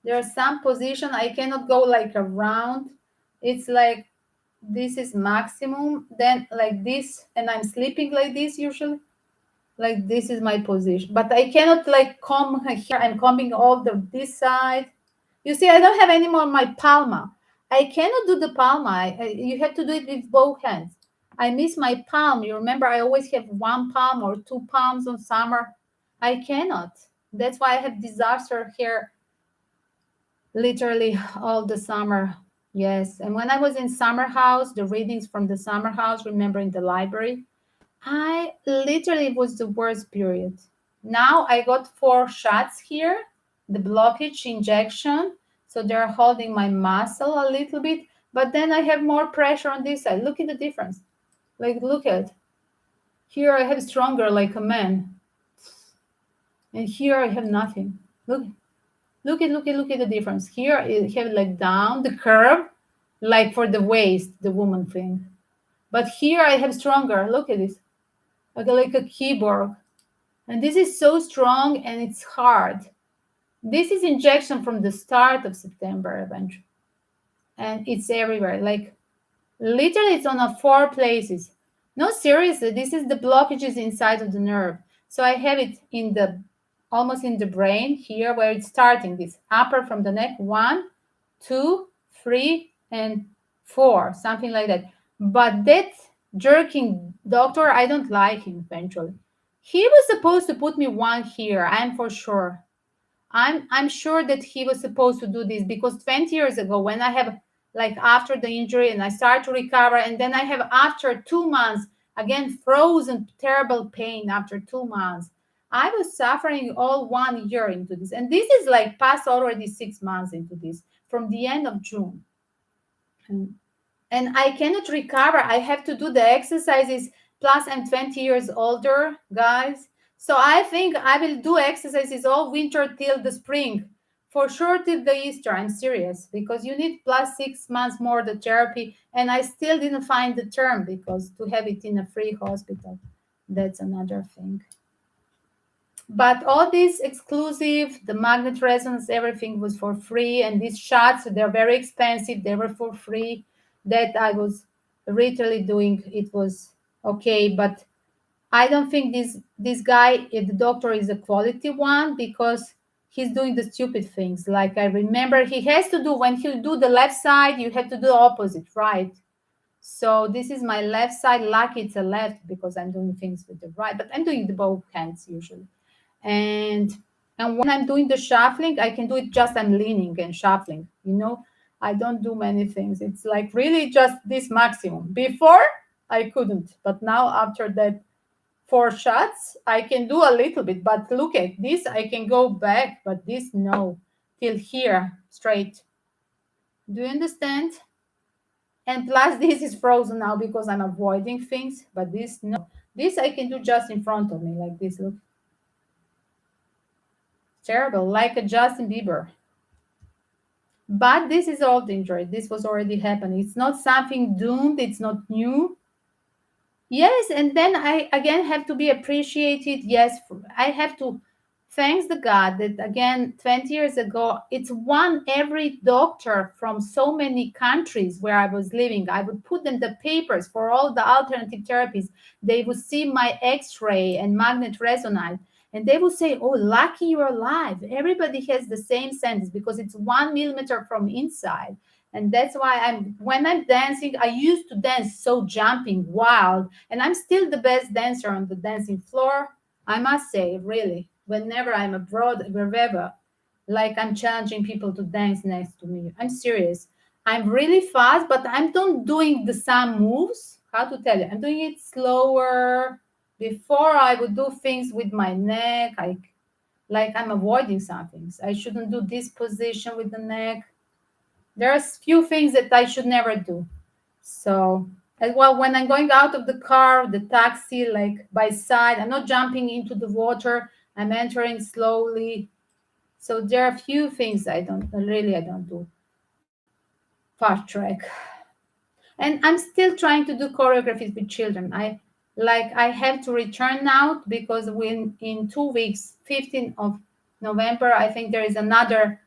There are some position I cannot go like around. It's like this is maximum, then like this, and I'm sleeping like this usually. Like this is my position, but I cannot like comb here. I'm combing all this side. You see, I don't have any more my palma. I cannot do the palma. You have to do it with both hands. I miss my palm. You remember, I always have one palm or two palms on summer. I cannot. That's why I have disaster here literally all the summer. Yes. And when I was in summer house, the readings from the summer house, remember in the library, I literally was the worst period. Now I got 4 shots here, the blockage injection. So they're holding my muscle a little bit, but then I have more pressure on this side. Look at the difference. Like, look at here, I have stronger like a man. And here I have nothing. Look at the difference. Here I have like down the curve, like for the waist, the woman thing. But here I have stronger. Look at this. Like a keyboard. And this is so strong and it's hard. This is injection from the start of September eventually. And it's everywhere. Like literally it's on 4 places. No, seriously, this is the blockages inside of the nerve. So I have it in the almost in the brain here where it's starting, this upper from the neck, 1, 2, 3, and 4, something like that. But that jerking doctor, I don't like him eventually. He was supposed to put me 1 here, I'm for sure. I'm sure that he was supposed to do this because 20 years ago when I have like after the injury and I start to recover, and then I have after 2 months again, frozen, terrible pain after 2 months. I was suffering all 1 year into this. And this is like past already 6 months into this from the end of June. And, and I cannot recover. I have to do the exercises. Plus, I'm 20 years older, guys. So I think I will do exercises all winter till the spring. For sure, till the Easter. I'm serious because you need plus 6 months more the therapy. And I still didn't find the term because to have it in a free hospital, that's another thing. But all this exclusive, the magnet resonance, everything was for free. And these shots, they're very expensive. They were for free. That I was literally doing. It was okay, but I don't think this guy, the doctor, is a quality one because he's doing the stupid things. Like I remember, he has to do when he do the left side, you have to do the opposite, right? So this is my left side. Lucky it's a left because I'm doing things with the right, but I'm doing the both hands usually. and and when I'm doing the shuffling, I can do it just I'm leaning and shuffling, I don't do many things. It's like really just this maximum. Before I couldn't, but now after that 4 shots I can do a little bit. But look at this, I can go back, but this no, till here straight. Do you understand? And plus this is frozen now because I'm avoiding things, but this no, this I can do just in front of me like this. Look, terrible, like a Justin Bieber. But this is all dangerous. This was already happening. It's not something doomed. It's not new. Yes, and then I again have to be appreciated. Yes, I have to thanks the God that again 20 years ago it's one every doctor from so many countries where I was living. I would put them the papers for all the alternative therapies. They would see my X-ray and magnet resonance. And they would say, "Oh, lucky you're alive." Everybody has the same sentence because it's 1 millimeter from inside. And that's why when I'm dancing, I used to dance so jumping, wild, and I'm still the best dancer on the dancing floor. I must say, really, whenever I'm abroad, wherever, like I'm challenging people to dance next to me. I'm serious. I'm really fast, but I'm not doing the same moves. How to tell you? I'm doing it slower. Before I would do things with my neck, like I'm avoiding some things. I shouldn't do this position with the neck. There's few things that I should never do. So, as well, when I'm going out of the car, the taxi, like by side, I'm not jumping into the water. I'm entering slowly. So there are few things I don't do. Fast track. And I'm still trying to do choreographies with children. I have to return now because when in 2 weeks, 15th of November, I think there is another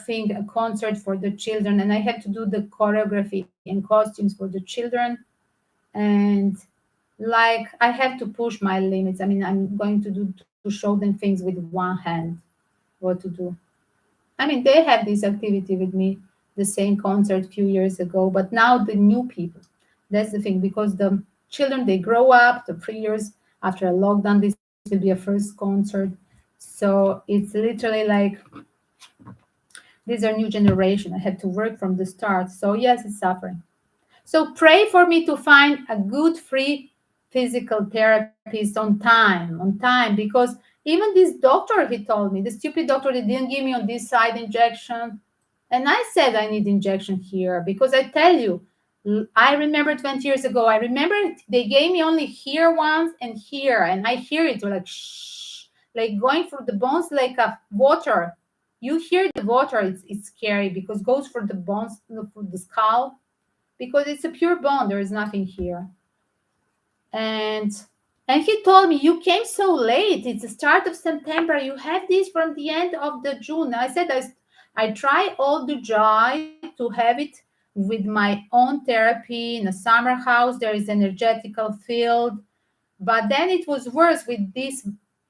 thing, a concert for the children, and I have to do the choreography and costumes for the children. And like I have to push my limits. I mean, I'm going to show them things with one hand, what to do. I mean, they have this activity with me, the same concert a few years ago, but now the new people. That's the thing, because the children, they grow up, the 3 years after a lockdown, this will be a first concert. So it's literally like these are new generation. I had to work from the start. So yes, it's suffering. So pray for me to find a good free physical therapist on time, because even this doctor, he told me, the stupid doctor, they didn't give me on this side injection. And I said I need injection here because I tell you, I remember 20 years ago, I remember they gave me only here once and here, and I hear it like shh, like going through the bones like a water. You hear the water, it's scary because it goes for the bones, for the skull, because it's a pure bone. There is nothing here. And and he told me, you came so late. It's the start of September. You have this from the end of the June. I said I try all the joy to have it with my own therapy in a summer house. There is energetical field. But then it was worse with this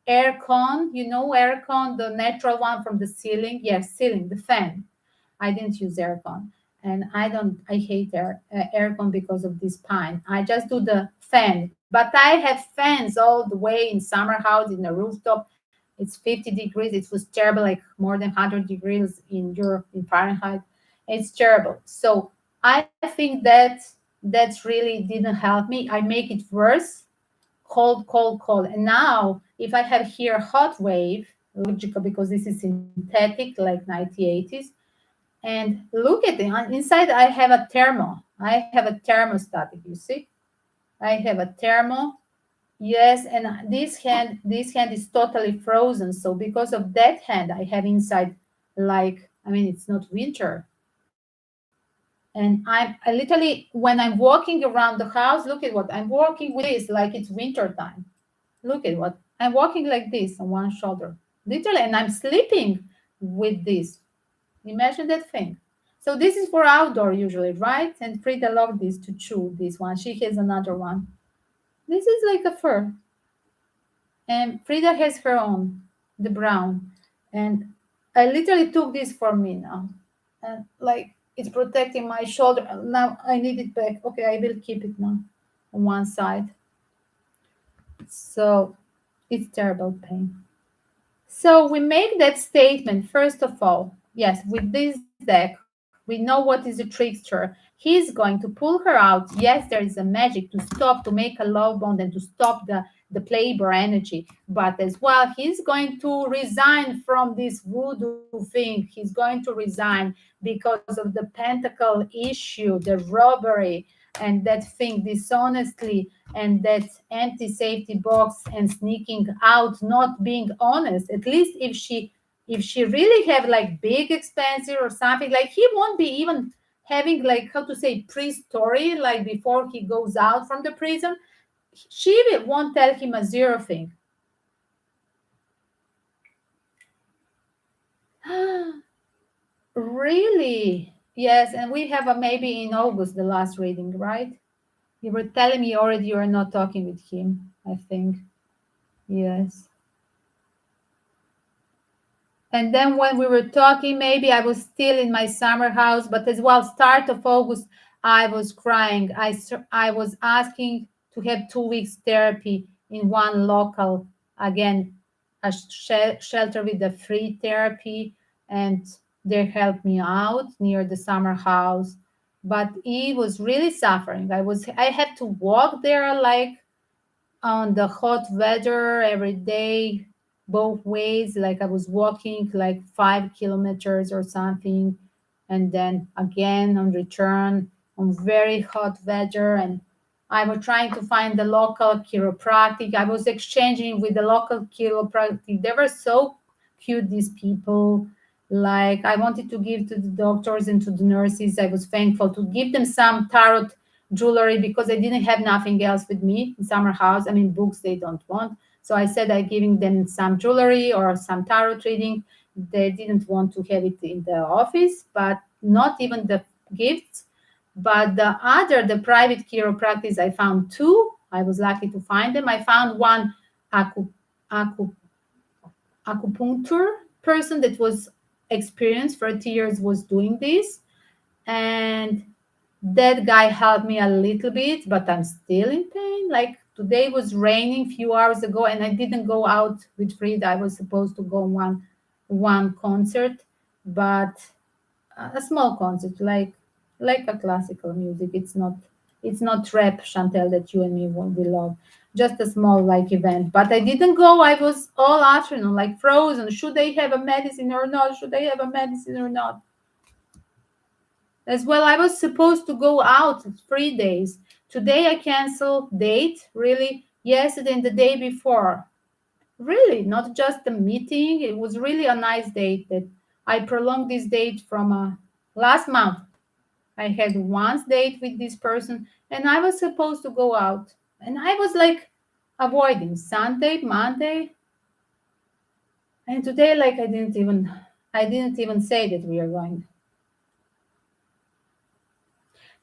aircon, aircon, the natural one from the ceiling. Yes, ceiling, the fan. I didn't use aircon, and I hate aircon because of this pine. I just do the fan, but I have fans all the way in summer house in the rooftop. It's 50 degrees. It was terrible, like more than 100 degrees in Europe in Fahrenheit. It's terrible. So I think that That really didn't help me. I make it worse. Cold, cold, cold. And now, if I have here hot wave, logical because this is synthetic like 1980s, and look at it. Inside, I have a thermo. I have a thermostatic. You see, I have a thermo. Yes, and this hand is totally frozen. So because of that hand, I have inside, like, I mean, it's not winter. And I literally, when I'm walking around the house, look at what I'm walking with this, like it's winter time. Look at what I'm walking like this on one shoulder, literally, and I'm sleeping with this. Imagine that thing. So this is for outdoor usually, right? And Frida loved this to chew this one. She has another one. This is like a fur. And Frida has her own, the brown. And I literally took this for me now. And like it's protecting my shoulder. Now I need it back. Okay, I will keep it now on one side. So it's terrible pain. So we make that statement first of all. Yes, with this deck, we know what is a trickster. He's going to pull her out. Yes, there is a magic to stop, to make a love bond, and to stop the playboy energy. But as well, he's going to resign from this voodoo thing. He's going to resign because of the pentacle issue, the robbery, and that thing dishonestly, and that empty safety box and sneaking out, not being honest. At least if she really have like big expensive or something, like he won't be even having, like, how to say, pre-story, like before he goes out from the prison. Won't tell him a zero thing. Really? Yes, and we have a maybe in August the last reading, right? You were telling me already you are not talking with him, I think. Yes. And then when we were talking, maybe I was still in my summer house, but as well, start of August, I was crying. I was asking to have 2 weeks therapy in one local, again, a shelter with the free therapy, and they helped me out near the summer house. But he was really suffering. I had to walk there like on the hot weather every day, both ways. Like I was walking like 5 kilometers or something, and then again on return on very hot weather. And I was trying to find the local chiropractic. I was exchanging with the local chiropractic. They were so cute, these people. Like I wanted to give to the doctors and to the nurses. I was thankful to give them some tarot jewelry because I didn't have nothing else with me in summer house. I mean, books they don't want. So I said I giving them some jewelry or some tarot reading. They didn't want to have it in the office, but not even the gifts. But the private chiropractic, I found two. I was lucky to find them. I found one acu, acu, acupuncture person that was experienced for 2 years was doing this, and that guy helped me a little bit, but I'm still in pain. Like today was raining few hours ago, and I didn't go out with Frida. I was supposed to go one concert, but a small concert, like a classical music. It's not rap, Chantel, that you and me we love. Just a small like event. But I didn't go. I was all afternoon like frozen. Should I have a medicine or not? Should I have a medicine or not? As well, I was supposed to go out 3 days. Today I canceled date, really. Yesterday and the day before. Really, not just a meeting. It was really a nice date that I prolonged this date from last month. I had one date with this person and I was supposed to go out. And I was like avoiding Sunday, Monday, and today like I didn't even say that we are going.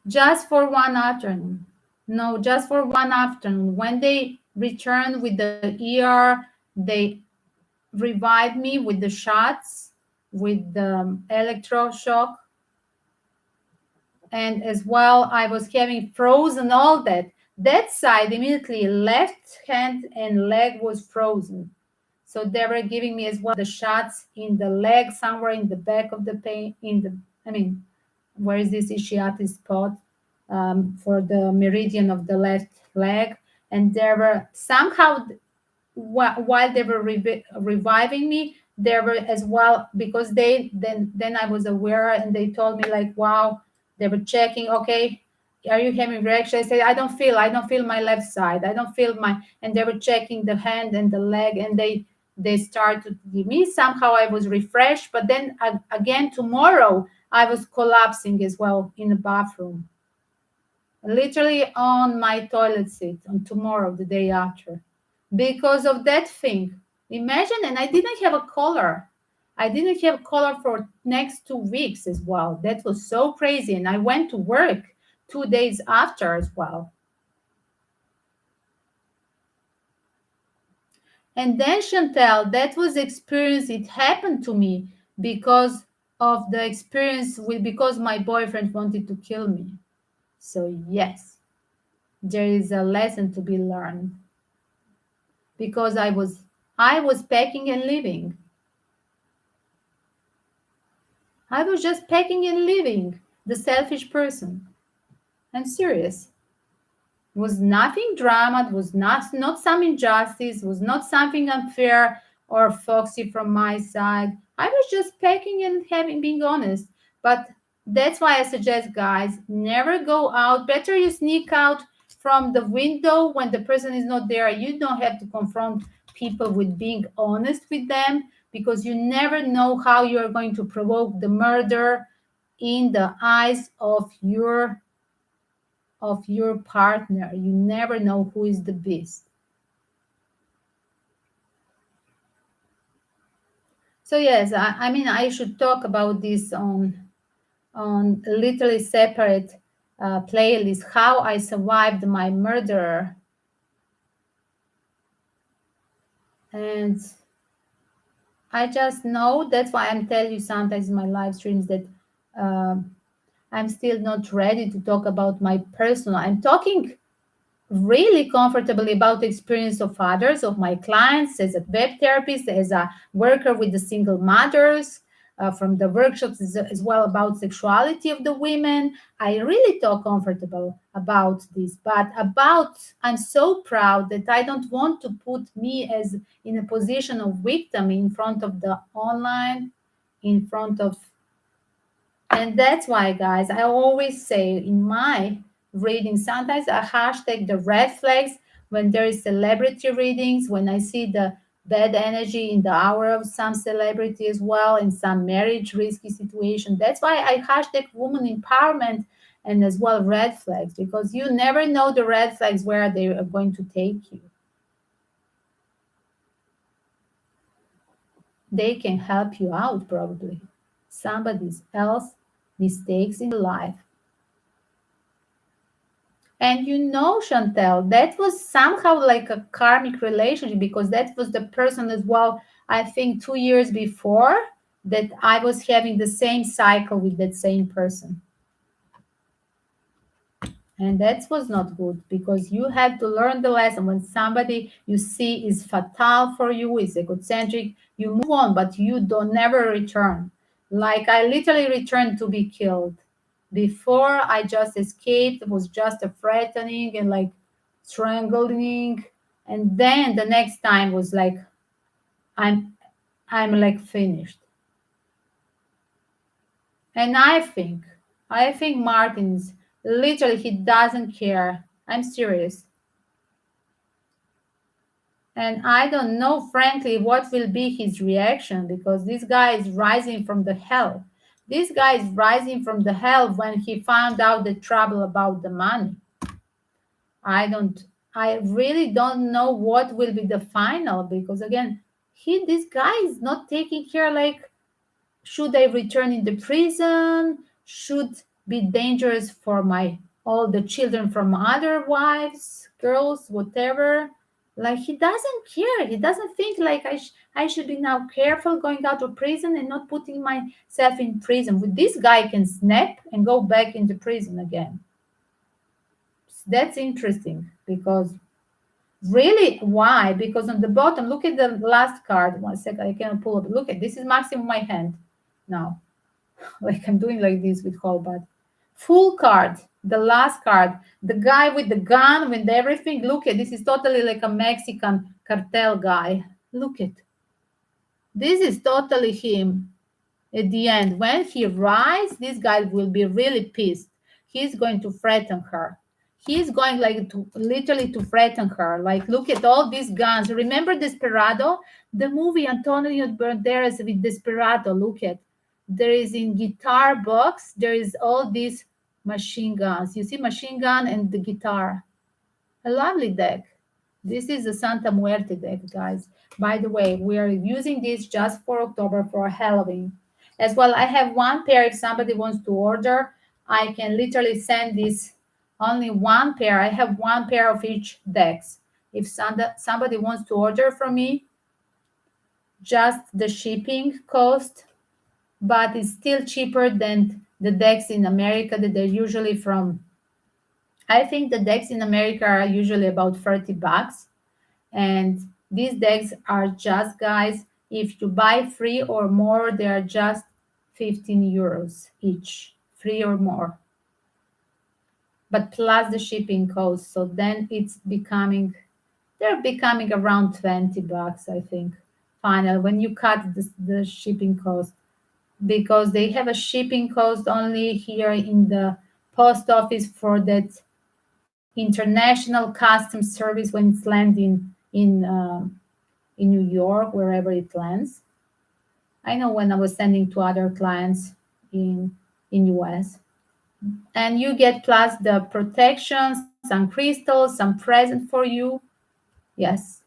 Just for one afternoon. No, just for one afternoon. When they returned with the ER, they revived me with the shots, with the electroshock, and as well, I was having frozen all that. That side immediately, left hand and leg was frozen. So they were giving me as well the shots in the leg, somewhere in the back of the pain, I mean, where is this ischiatic spot? for the meridian of the left leg, and there were somehow while they were reviving me, there were as well, because they then I was aware, and they told me like, wow, they were checking, okay, are you having reaction? I said, I don't feel my left side, I don't feel my, and they were checking the hand and the leg, and they started to give me, somehow I was refreshed, but then again tomorrow I was collapsing as well in the bathroom, literally on my toilet seat on tomorrow, the day after, because of that thing. Imagine, and I didn't have a collar. I didn't have collar for next 2 weeks as well. That was so crazy. And I went to work 2 days after as well. And then Chantel, that was experience. It happened to me because of the experience with, because my boyfriend wanted to kill me. So yes, there is a lesson to be learned, because I was packing and leaving. I was just packing and leaving, the selfish person. I'm serious. It was nothing drama, it was not some injustice, it was not something unfair or foxy from my side. I was just packing and having being honest. But that's why I suggest, guys, never go out. Better you sneak out from the window when the person is not there. You don't have to confront people with being honest with them, because you never know how you're going to provoke the murder in the eyes of your partner. You never know who is the beast. So yes, I mean, I should talk about this on literally separate playlist, how I survived my murderer. And I just know, that's why I'm telling you sometimes in my live streams that um I'm still not ready to talk about my personal. I'm talking really comfortably about the experience of others, of my clients, as a web therapist, as a worker with the single mothers, from the workshops as well, about sexuality of the women. I really talk comfortable about this, but about, I'm so proud that I don't want to put me as in a position of victim in front of the online, in front of, and that's why, guys, I always say in my reading, sometimes I hashtag the red flags when there is celebrity readings, when I see the bad energy in the hour of some celebrity as well, in some marriage risky situation. That's why I hashtag woman empowerment and as well red flags, because you never know the red flags where they are going to take you. They can help you out probably. Somebody else mistakes in life. And you know, Chantel, that was somehow like a karmic relationship, because that was the person as well, I think 2 years before, that I was having the same cycle with that same person. And that was not good, because you had to learn the lesson. When somebody you see is fatal for you, is egocentric, you move on, but you don't never return. Like I literally returned to be killed. Before I just escaped, it was just a threatening and like strangling. And then the next time was like I'm I'm like finished. And I think Martin's literally, he doesn't care. I'm serious. And I don't know, frankly, what will be his reaction, because this guy is rising from the hell. This guy is rising from the hell when he found out the trouble about the money. I don't, I really don't know what will be the final, because again, this guy is not taking care, like, should I return in the prison? Should be dangerous for my all the children from other wives, girls, whatever. Like he doesn't care. He doesn't think like I should be now careful going out of prison and not putting myself in prison. With this guy can snap and go back into prison again. That's interesting, because really, why? Because on the bottom, look at the last card. One second, I cannot pull up. Look at this is maximum my hand now. Like I'm doing like this with whole, but full card. The last card, the guy with the gun, with everything. Look at this, is totally like a Mexican cartel guy. Look at this, is totally him. At the end, when he rise, this guy will be really pissed. He's going to threaten her. He's going like to literally to threaten her. Like, look at all these guns. Remember Desperado? The movie Antonio Banderas with Desperado. Look at, there is in guitar box, there is all these machine guns. You see machine gun and the guitar. A lovely deck. This is the Santa Muerte deck, guys. By the way, we are using this just for October for Halloween. As well, I have one pair. If somebody wants to order, I can literally send this only one pair. I have one pair of each decks. If somebody wants to order from me, just the shipping cost, but it's still cheaper than the decks in America that they're usually from. I think the decks in America are usually about $30. And these decks are just, guys, if you buy three or more, they are just 15 euros each, three or more. But plus the shipping cost. So then they're becoming around $20, I think. Final, when you cut the shipping cost, because they have a shipping cost only here in the post office for that international customs service when it's landing in New York, wherever it lands. I know when I was sending to other clients in US. And you get plus the protection, some crystals, some present for you. Yes,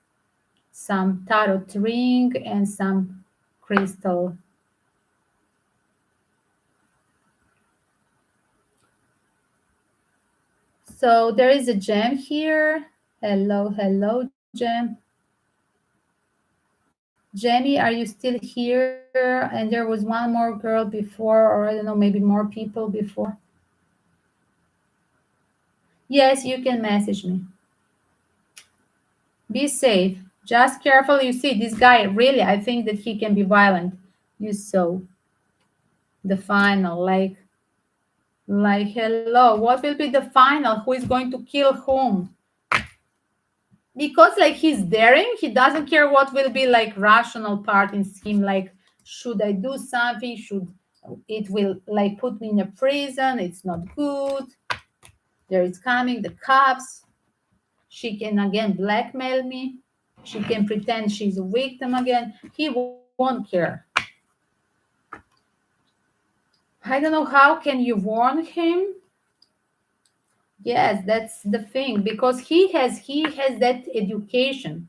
some tarot ring and some crystal. So there is a gem here. Hello, hello, gem. Jamie, are you still here? And there was one more girl before, or I don't know, maybe more people before. Yes, you can message me. Be safe. Just careful. You see, this guy, really, I think that he can be violent. You saw the final, like, hello, what will be the final? Who is going to kill whom? Because like he's daring, he doesn't care what will be like rational part in him. Like, should I do something? Should it will like put me in a prison? It's not good. There is coming the cops. She can again blackmail me. She can pretend she's a victim again. He won't care. I don't know how can you warn him. Yes, that's the thing, because he has that education.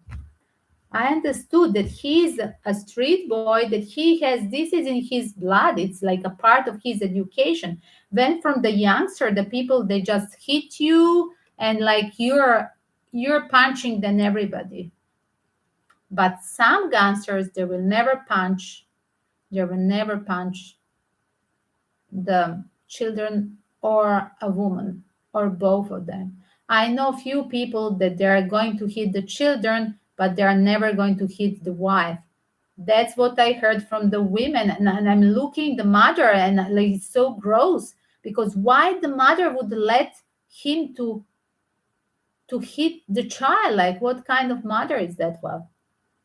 I understood that he's a street boy, that he has this is in his blood. It's like a part of his education. When from the youngster, the people they just hit you and like you're punching than everybody. But some gangsters they will never punch. They will never punch the children or a woman or both of them. I know few people that they are going to hit the children, but they are never going to hit the wife. That's what I heard from the women, and I'm looking the mother, and like it's so gross because why the mother would let him to hit the child? Like what kind of mother is that? Well,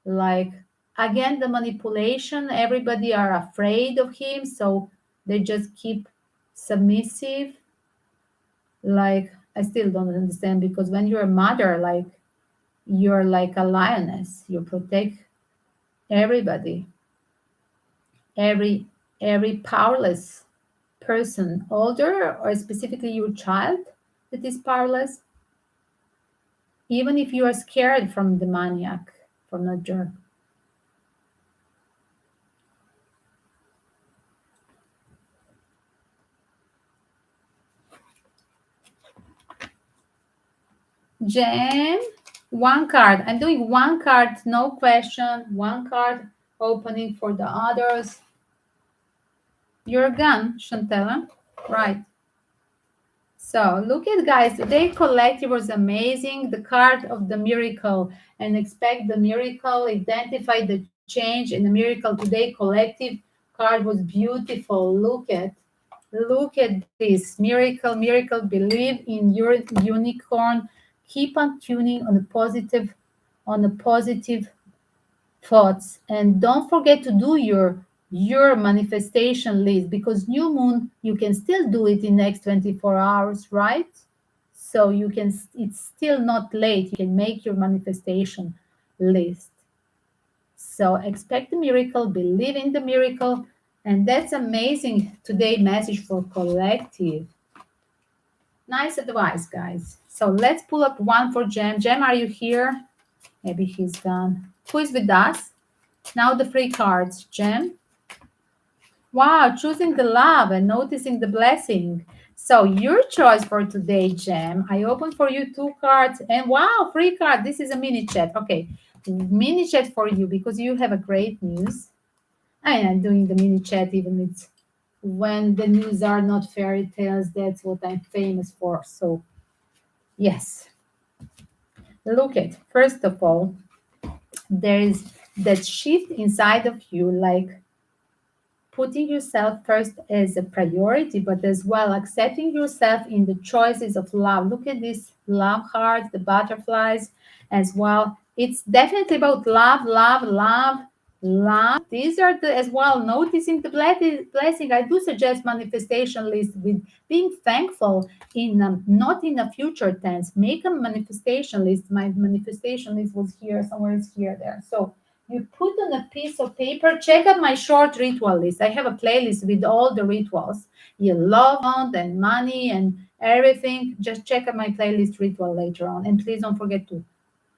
like again the manipulation. Everybody are afraid of him, so they just keep submissive. Like I still don't understand because when you're a mother, like you're like a lioness. You protect everybody, every powerless person, older or specifically your child that is powerless, even if you are scared from the maniac, from the jerk. Jen, one card. I'm doing one card, no question. One card opening for the others. You're gone, Chantella. Right. So look at guys, today collective was amazing. The card of the miracle and expect the miracle, identify the change in the miracle today collective card was beautiful. Look at Look at this. Miracle, miracle. Believe in your unicorn. Keep on tuning on the positive thoughts, and don't forget to do your manifestation list, because new moon you can still do it in next 24 hours, right? So you can, it's still not late, you can make your manifestation list. So expect the miracle, believe in the miracle. And that's amazing today message for collective. Nice advice, guys. So let's pull up one for Jem. Jem, are you here? Maybe he's gone. Who is with us? Now the free cards, Jem. Wow, choosing the love and noticing the blessing. So your choice for today, Jem. I open for you two cards, and wow, free card. This is a mini chat. Okay, mini chat for you because you have a great news. I am doing the mini chat even it's when the news are not fairy tales. That's what I'm famous for. So yes, look at first of all, there is that shift inside of you, like putting yourself first as a priority, but as well accepting yourself in the choices of love. Look at these love hearts, the butterflies as well. It's definitely about love, love, love, love. These are the as well noticing the blessing. I do suggest manifestation list with being thankful in not in a future tense. Make a manifestation list. My manifestation list was here somewhere. It's here there. So you put on a piece of paper, check out my short ritual list. I have a playlist with all the rituals you love and money and everything. Just check out my playlist ritual later on. And please don't forget to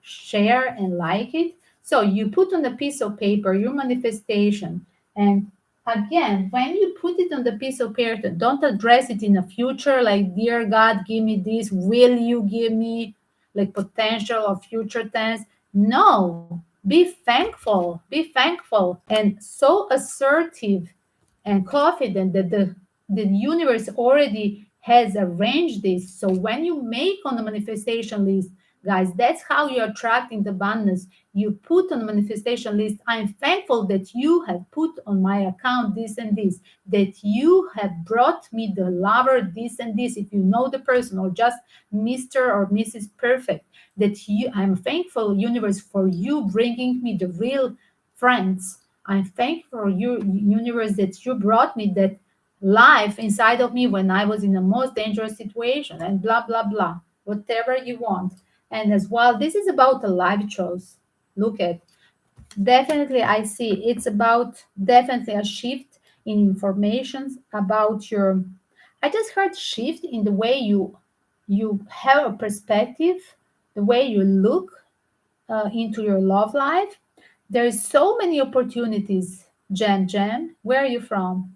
share and like it. So you put on a piece of paper your manifestation. And again, when you put it on the piece of paper, don't address it in the future like, Dear God, give me this. Will you give me, like potential or future tense? No, be thankful. Be thankful and so assertive and confident that the universe already has arranged this. So when you make on the manifestation list, guys, that's how you're attracting the abundance. You put on the manifestation list, I'm thankful that you have put on my account this and this, that you have brought me the lover this and this, if you know the person, or just Mr. or Mrs. Perfect, that you, I'm thankful universe for you bringing me the real friends. I'm thankful for you, universe, that you brought me that life inside of me when I was in the most dangerous situation, and blah, blah, blah, whatever you want. And as well, this is about a life choice. Look at, definitely, I see it's about definitely a shift in information about your. I just heard shift in the way you have a perspective, the way you look into your love life. There is so many opportunities. Jen, where are you from?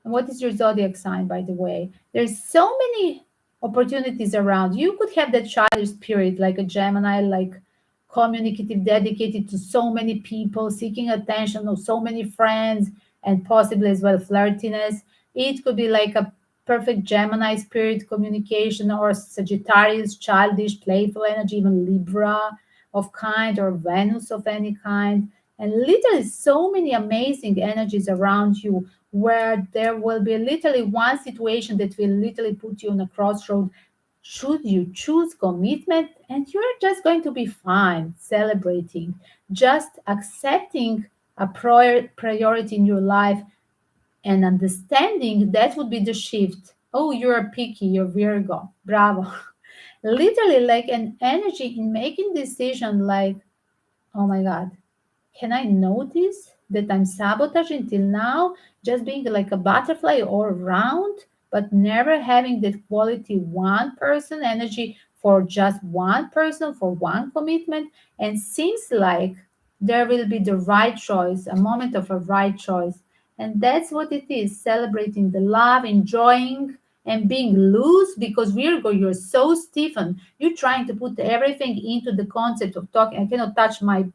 And what is your zodiac sign, by the way? There's so many opportunities around. You could have that childish spirit, like a Gemini, like communicative, dedicated to so many people, seeking attention of so many friends, and possibly as well flirtiness. It could be like a perfect Gemini spirit communication, or Sagittarius, childish, playful energy, even Libra of kind, or Venus of any kind. And literally so many amazing energies around you, where there will be literally one situation that will literally put you on a crossroad. Should you choose commitment? And you're just going to be fine, celebrating, just accepting a priority in your life, and understanding that would be the shift. Oh, you're picky, you're Virgo. Bravo. Literally like an energy in making decision, like, oh my God, can I notice that I'm sabotaging till now, just being like a butterfly all around, but never having that quality one person energy for just one person, for one commitment? And seems like there will be the right choice, a moment of a right choice. And that's what it is, celebrating the love, enjoying and being loose, because Virgo, you're so stiffened. You're trying to put everything into the concept of talking. I cannot touch my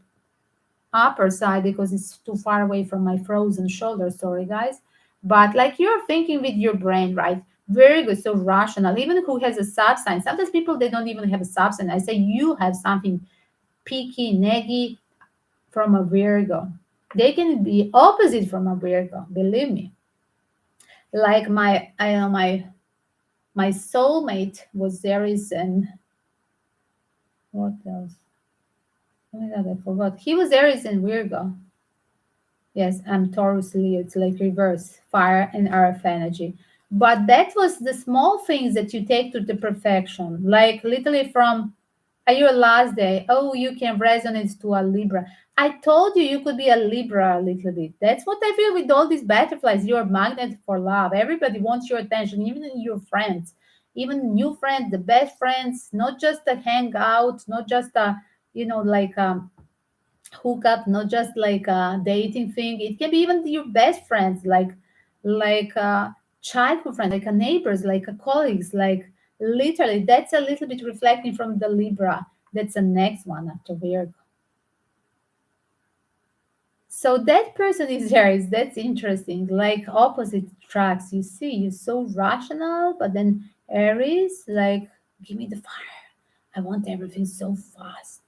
upper side because it's too far away from my frozen shoulder. Sorry, guys. But like you're thinking with your brain, right? Very good, so rational. Even who has a sub sign. Sometimes people they don't even have a sub sign. I say you have something picky, neggy from a Virgo. They can be opposite from a Virgo. Believe me. Like my, I know my soulmate was Aries, and what else? Oh my god, I forgot. He was Aries and Virgo. Yes, I'm Taurus Leo. It's like reverse fire and earth energy. But that was the small things that you take to the perfection. Like literally from your last day, oh, you can resonate to a Libra. I told you you could be a Libra a little bit. That's what I feel with all these butterflies. You're a magnet for love. Everybody wants your attention, even your friends, even new friends, the best friends, not just a hangout, not just a, like hook up, not just like a dating thing. It can be even your best friends, like childhood friends, like a neighbors, like a colleagues, like literally. That's a little bit reflecting from the Libra. That's the next one after Virgo. So that person is Aries. That's interesting. Like opposite tracks. You see, you're so rational, but then Aries, like, give me the fire. I want everything so fast.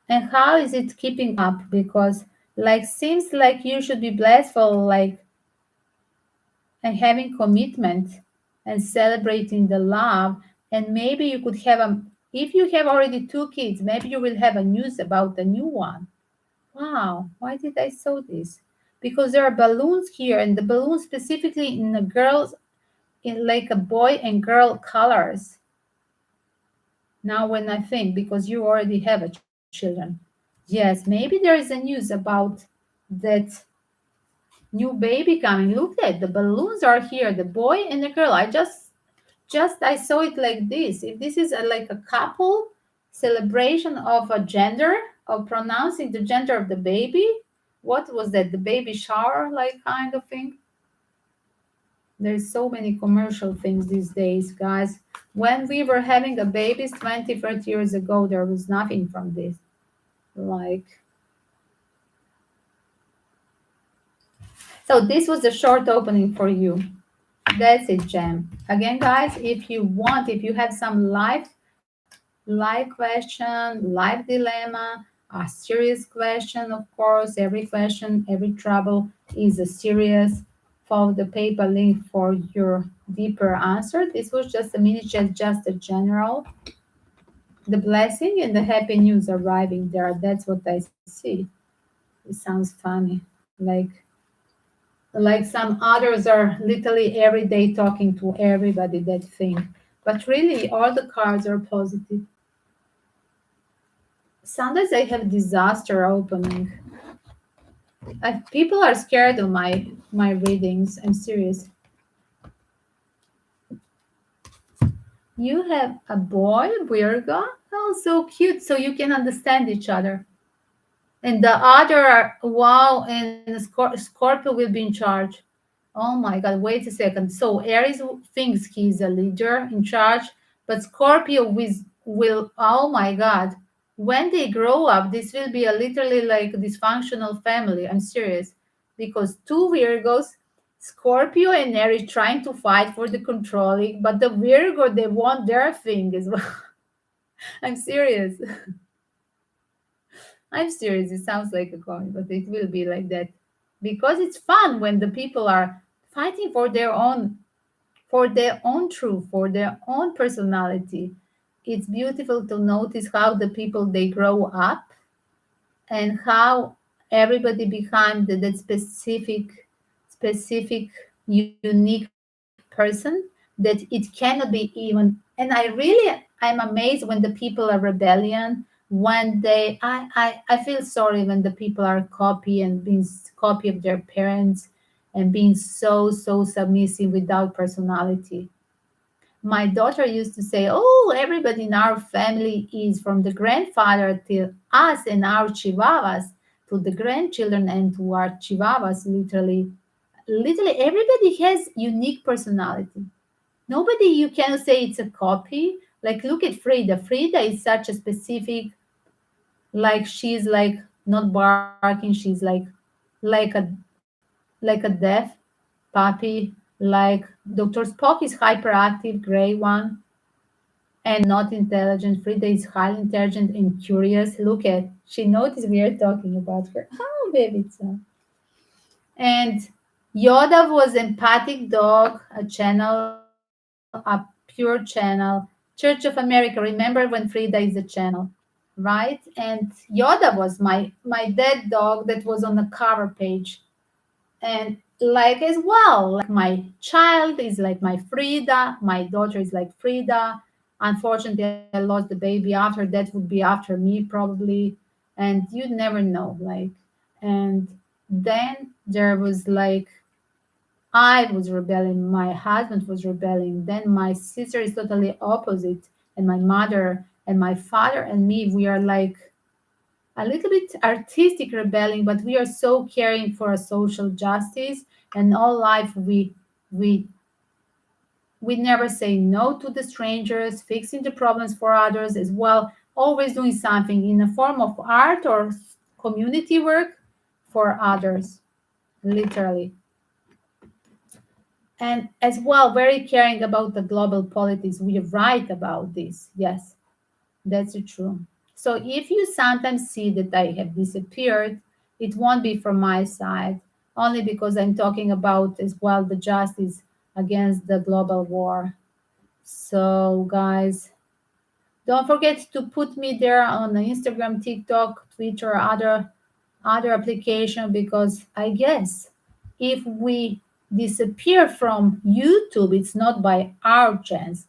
And how is it keeping up? Because like seems like you should be blessed for like and having commitment and celebrating the love. And maybe you could have a, if you have already two kids, maybe you will have a news about the new one. Wow, why did I saw this? Because there are balloons here, and the balloons specifically in the girls, in like a boy and girl colors. Now when I think, because you already have a children. Yes, maybe there is a news about that new baby coming. Look at the balloons are here, the boy and the girl. I just I saw it like this. If this is like a couple celebration of a gender, of pronouncing the gender of the baby. What was that? The baby shower, like kind of thing. There's so many commercial things these days, guys. When we were having a babies 20, 30 years ago, there was nothing from this. Like, so this was a short opening for you. That's it, Jam. Again, guys, if you want, if you have some life question, life dilemma, a serious question, of course, every question, every trouble is a serious. Follow the PayPal link for your deeper answer. This was just a miniature, just a general. The blessing and the happy news arriving there. That's what I see. It sounds funny. Like some others are literally every day talking to everybody that thing. But really, all the cards are positive. Sometimes I have disaster opening. People are scared of my readings. I'm serious. You have a boy, Virgo. Oh, so cute. So you can understand each other. And the other, wow, and Scorpio will be in charge. Oh my God, wait a second. So Aries thinks he's a leader in charge, but Scorpio will, oh my God, when they grow up, this will be a literally like dysfunctional family. I'm serious. Because two Virgos, Scorpio and Aries trying to fight for the controlling, but the Virgo, they want their thing as well. I'm serious. I'm serious. It sounds like a coin, but it will be like that because it's fun when the people are fighting for their own truth, for their own personality. It's beautiful to notice how the people they grow up and how everybody behind that specific unique person that it cannot be even. And I'm amazed when the people are rebellion, when I feel sorry when the people are copy and being copy of their parents and being so submissive without personality. My daughter used to say, oh, everybody in our family is from the grandfather till us and our chihuahuas to the grandchildren and to our chihuahuas. Literally everybody has unique personality. Nobody you can say it's a copy. Like look at Frida. Frida is such a specific, like she's like not barking, she's like a like a deaf puppy. Like Dr. Spock is hyperactive, gray one, and not intelligent. Frida is highly intelligent and curious. Look at, she noticed we are talking about her. Oh, baby, it's and Yoda was empathic dog, a channel, a pure channel. Church of America. Remember when Frida is a channel, right? And Yoda was my dead dog that was on the cover page. And like as well, like my child is like my Frida, my daughter is like Frida. Unfortunately, I lost the baby after that would be after me probably, and you'd never know. Like, and then there was like I was rebelling, my husband was rebelling, then my sister is totally opposite, and my mother and my father and me, we are like a little bit artistic rebelling, but we are so caring for a social justice, and all life we we never say no to the strangers, fixing the problems for others as well, always doing something in a form of art or community work for others, literally. And as well, very caring about the global politics. We write about this. Yes, that's true. So if you sometimes see that I have disappeared, it won't be from my side, only because I'm talking about as well the justice against the global war. So, guys, don't forget to put me there on the Instagram, TikTok, Twitter, other application, because I guess if we disappear from YouTube, it's not by our chance.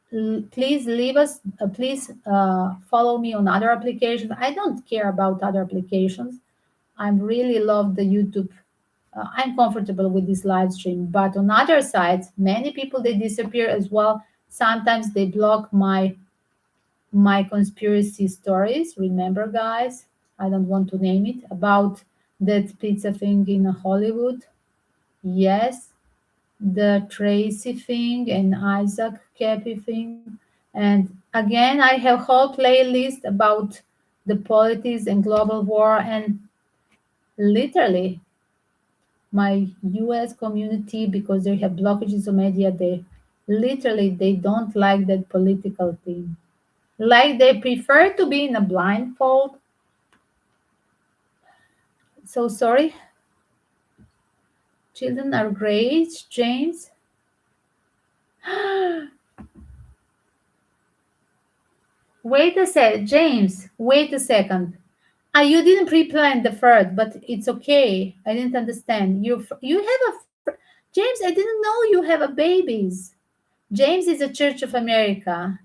Please leave us. Please follow me on other applications. I don't care about other applications. I really love the YouTube. I'm comfortable with this live stream, but on other sides, many people they disappear as well. Sometimes they block my conspiracy stories. Remember, guys, I don't want to name it about that pizza thing in Hollywood. Yes, the Tracy thing and Isaac Kepi thing. And again, I have whole playlist about the politics and global war, and literally my US community, because they have blockages of media, they literally they don't like that political thing. Like they prefer to be in a blindfold. So sorry, children are great, James. Wait a sec, James. Wait a second. You didn't pre-plan the third, but it's okay. I didn't understand. You have James. I didn't know you have a babies. James is a Church of America.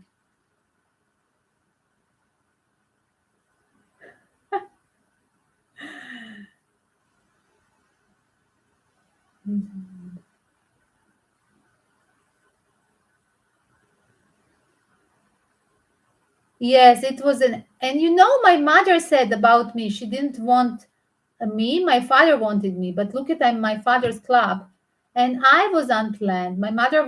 Yes, it was an. And you know, my mother said about me, she didn't want me. My father wanted me, but look at I'm my father's club, and I was unplanned. My mother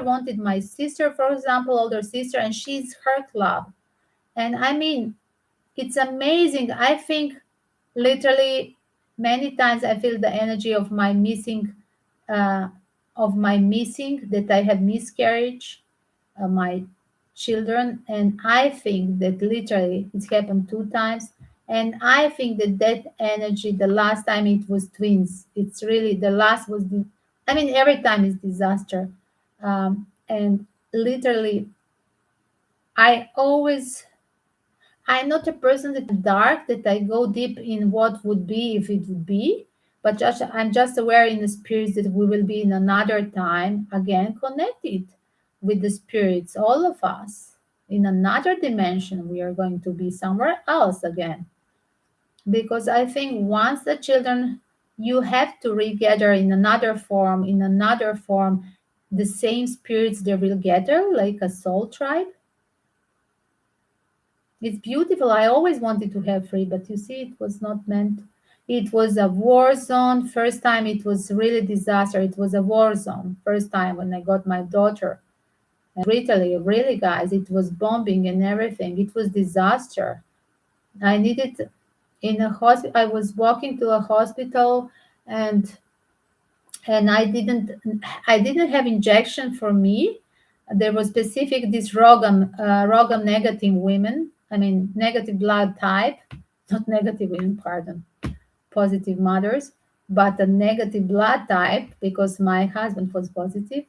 wanted my sister, for example, older sister, and she's her club. And I mean, it's amazing. I think literally many times I feel the energy uh, of my missing that I have miscarriage, my children, and I think that literally it's happened 2 times. And I think that that energy, the last time it was twins. It's really the last was the. I mean, every time is disaster, and literally, I always I'm not a person that dark that I go deep in what would be if it would be, but I'm just aware in the spirits that we will be in another time again connected with the spirits, all of us. In another dimension, we are going to be somewhere else again. Because I think once the children you have to regather in another form, the same spirits they will gather like a soul tribe. It's beautiful. I always wanted to have free, but you see, it was not meant. It was a war zone. First time it was really disaster. It was a war zone. First time when I got my daughter. And Italy, really, guys, it was bombing and everything. It was disaster. I needed in a hospital. I was walking to a hospital, and I didn't have injection for me. There was specific this rogam negative women. I mean negative blood type, not negative women, pardon, positive mothers. but a negative blood type because my husband was positive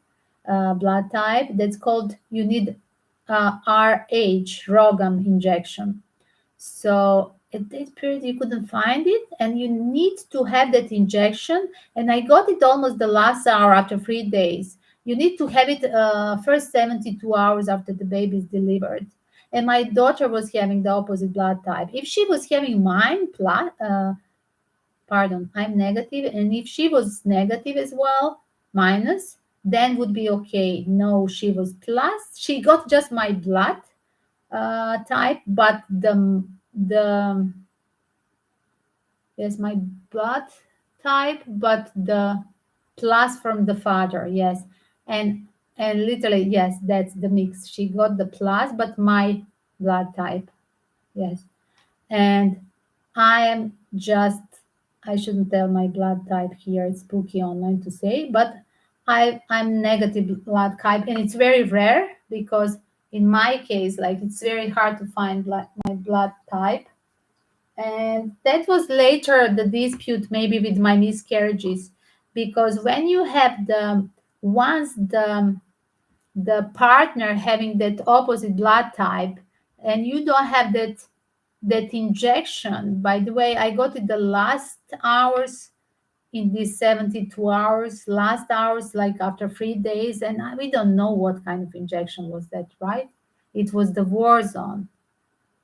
blood type. That's called, you need RH, ROGAM injection. So at that period, you couldn't find it, and you need to have that injection. And I got it almost the last hour after 3 days. You need to have it first 72 hours after the baby is delivered. And my daughter was having the opposite blood type. If she was having mine, pardon, I'm negative, and if she was negative as well, minus, then would be okay. No, she was plus. She got just my blood type, but the yes, my blood type, but the plus from the father, yes, and and literally, yes, that's the mix. She got the plus, but my blood type, yes, and I am just, I shouldn't tell my blood type here. It's spooky online to say, but I'm negative blood type, and it's very rare because in my case, like it's very hard to find my blood type. And that was later the dispute maybe with my miscarriages, because when you have the once the partner having that opposite blood type and you don't have that injection. By the way, I got it the last hours in these 72 hours, last hours, like after 3 days, and we don't know what kind of injection was that, right? It was the war zone,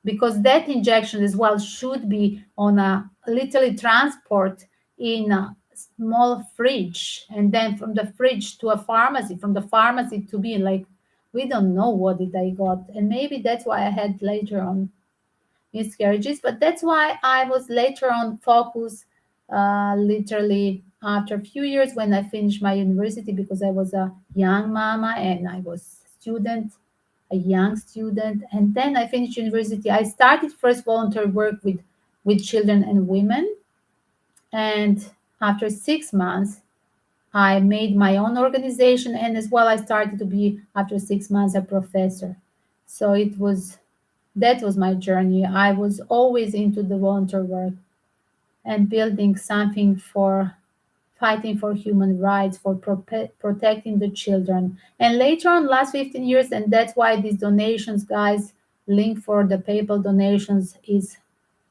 because that injection as well should be on a literally transport in a small fridge, and then from the fridge to a pharmacy, from the pharmacy to be like, we don't know what did I got, and maybe that's why I had later on miscarriages. But that's why I was later on focused, literally after a few years when I finished my university, because I was a young mama and I was student, a young student. And then I finished university. I started first volunteer work with children and women. And after 6 months, I made my own organization, and as well I started to be after 6 months a professor. So it was, that was my journey. I was always into the volunteer work and building something for fighting for human rights, for protecting the children. And later on, last 15 years, and that's why these donations, guys, link for the PayPal donations is,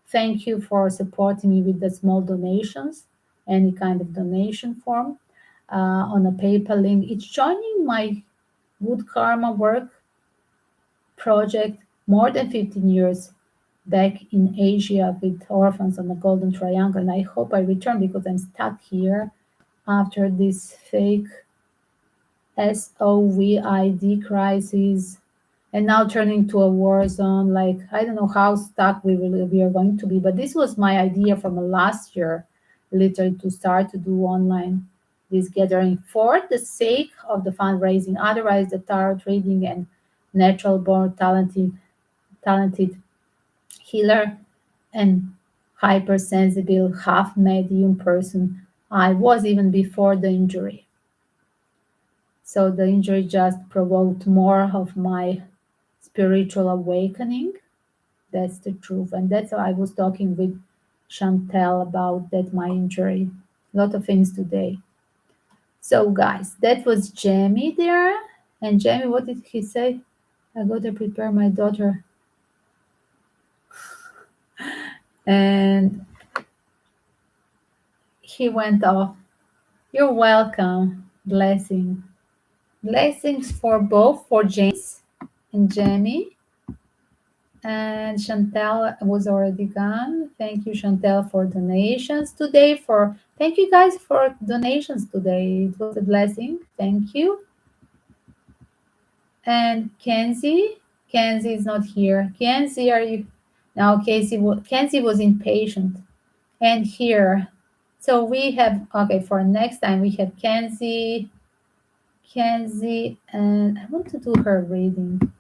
thank you for supporting me with the small donations, any kind of donation form on a PayPal link. It's joining my Good Karma work project more than 15 years back in Asia with orphans on the Golden Triangle. And I hope I return because I'm stuck here after this fake SOVID crisis, and now turning to a war zone. Like, I don't know how stuck we are going to be, but this was my idea from last year, literally, to start to do online this gathering for the sake of the fundraising. Otherwise, the tarot reading and natural born talented healer and hypersensible half medium person I was even before the injury. So the injury just provoked more of my spiritual awakening. That's the truth. And that's why I was talking with Chantel about that, my injury. A lot of things today. So guys, that was Jamie there. And Jamie, what did he say? I gotta prepare my daughter. And he went off. You're welcome. Blessing. Blessings for both, for James and Jamie. And Chantel was already gone. Thank you, Chantel, for donations today. For thank you guys for donations today. It was a blessing. Thank you. And Kenzie is not here. Kenzie, are you? Now, Kenzie was impatient. And here, so we have, okay, for next time we have Kenzie, and I want to do her reading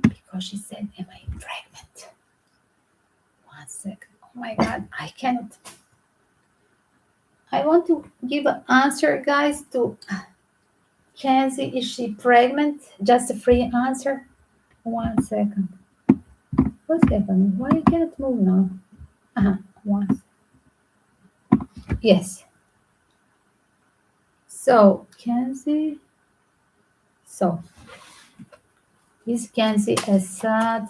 because she said, am I pregnant? 1 second. Oh my God, I cannot. I want to give an answer, guys, to Kenzie. Is she pregnant? Just a free answer. 1 second. What's happening? Why I cannot move now? Once. Yes. So, Kenzie, so is Kenzie a sad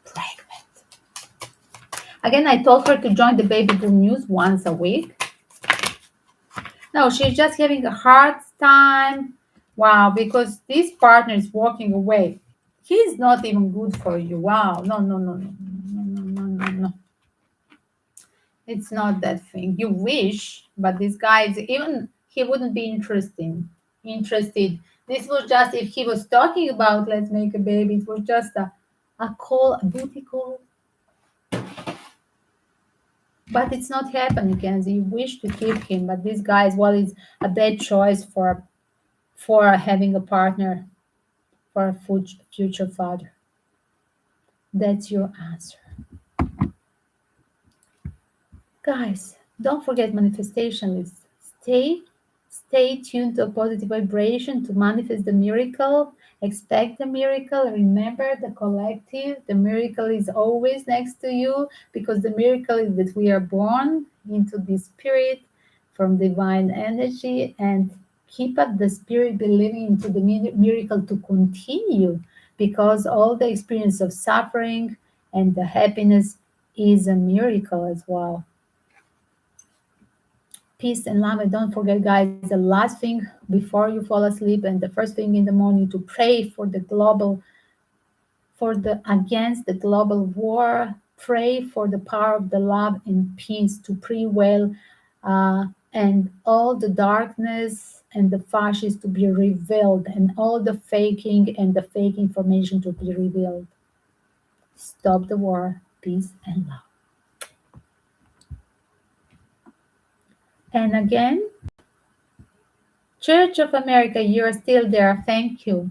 pregnant? Again, I told her to join the Baby Boom News once a week. No, she's just having a hard time. Wow, because this partner is walking away. He's not even good for you. Wow, no, no, no, no, no, no, no, no, no. It's not that thing. You wish, but this guy is even he wouldn't be interested. This was just if he was talking about let's make a baby, it was just a call, a booty call. But it's not happening, Kenzie. You wish to keep him, but this guy as well is a bad choice for having a partner for a future father. That's your answer. Guys, don't forget manifestation list. Stay tuned to a positive vibration to manifest the miracle. Expect the miracle. Remember the collective. The miracle is always next to you because the miracle is that we are born into this spirit from divine energy and keep up the spirit believing into the miracle to continue because all the experience of suffering and the happiness is a miracle as well. Peace and love. And don't forget, guys, the last thing before you fall asleep and the first thing in the morning to pray for the global, for the against the global war. Pray for the power of the love and peace to prevail, and all the darkness and the fascists to be revealed, and all the faking and the fake information to be revealed. Stop the war. Peace and love. And again, Church of America, you're still there. Thank you.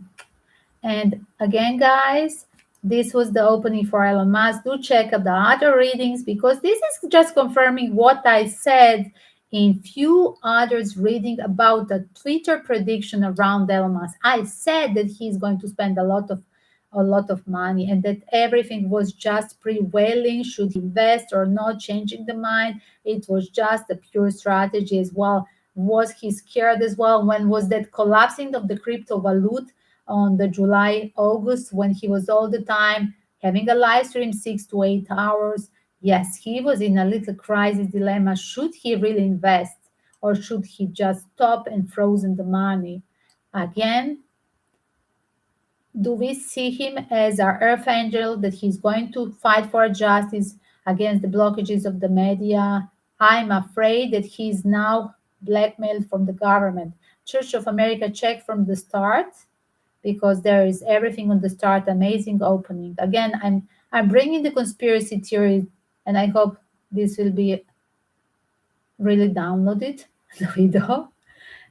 And again, guys, this was the opening for Elon Musk. Do check out the other readings because this is just confirming what I said in few others reading about the Twitter prediction around Elon Musk. I said that he's going to spend a lot of money and that everything was just prevailing should he invest or not, changing the mind. It was just a pure strategy as well. Was he scared as well? When was that collapsing of the crypto valute on the July, August, when he was all the time having a live stream 6 to 8 hours? Yes, he was in a little crisis dilemma. Should he really invest or should he just stop and frozen the money? Again, do we see him as our earth angel that he's going to fight for justice against the blockages of the media? I'm afraid that he's now blackmailed from the government. Church of America checked from the start because there is everything on the start, amazing opening. Again, I'm bringing the conspiracy theory, and I hope this will be really downloaded the video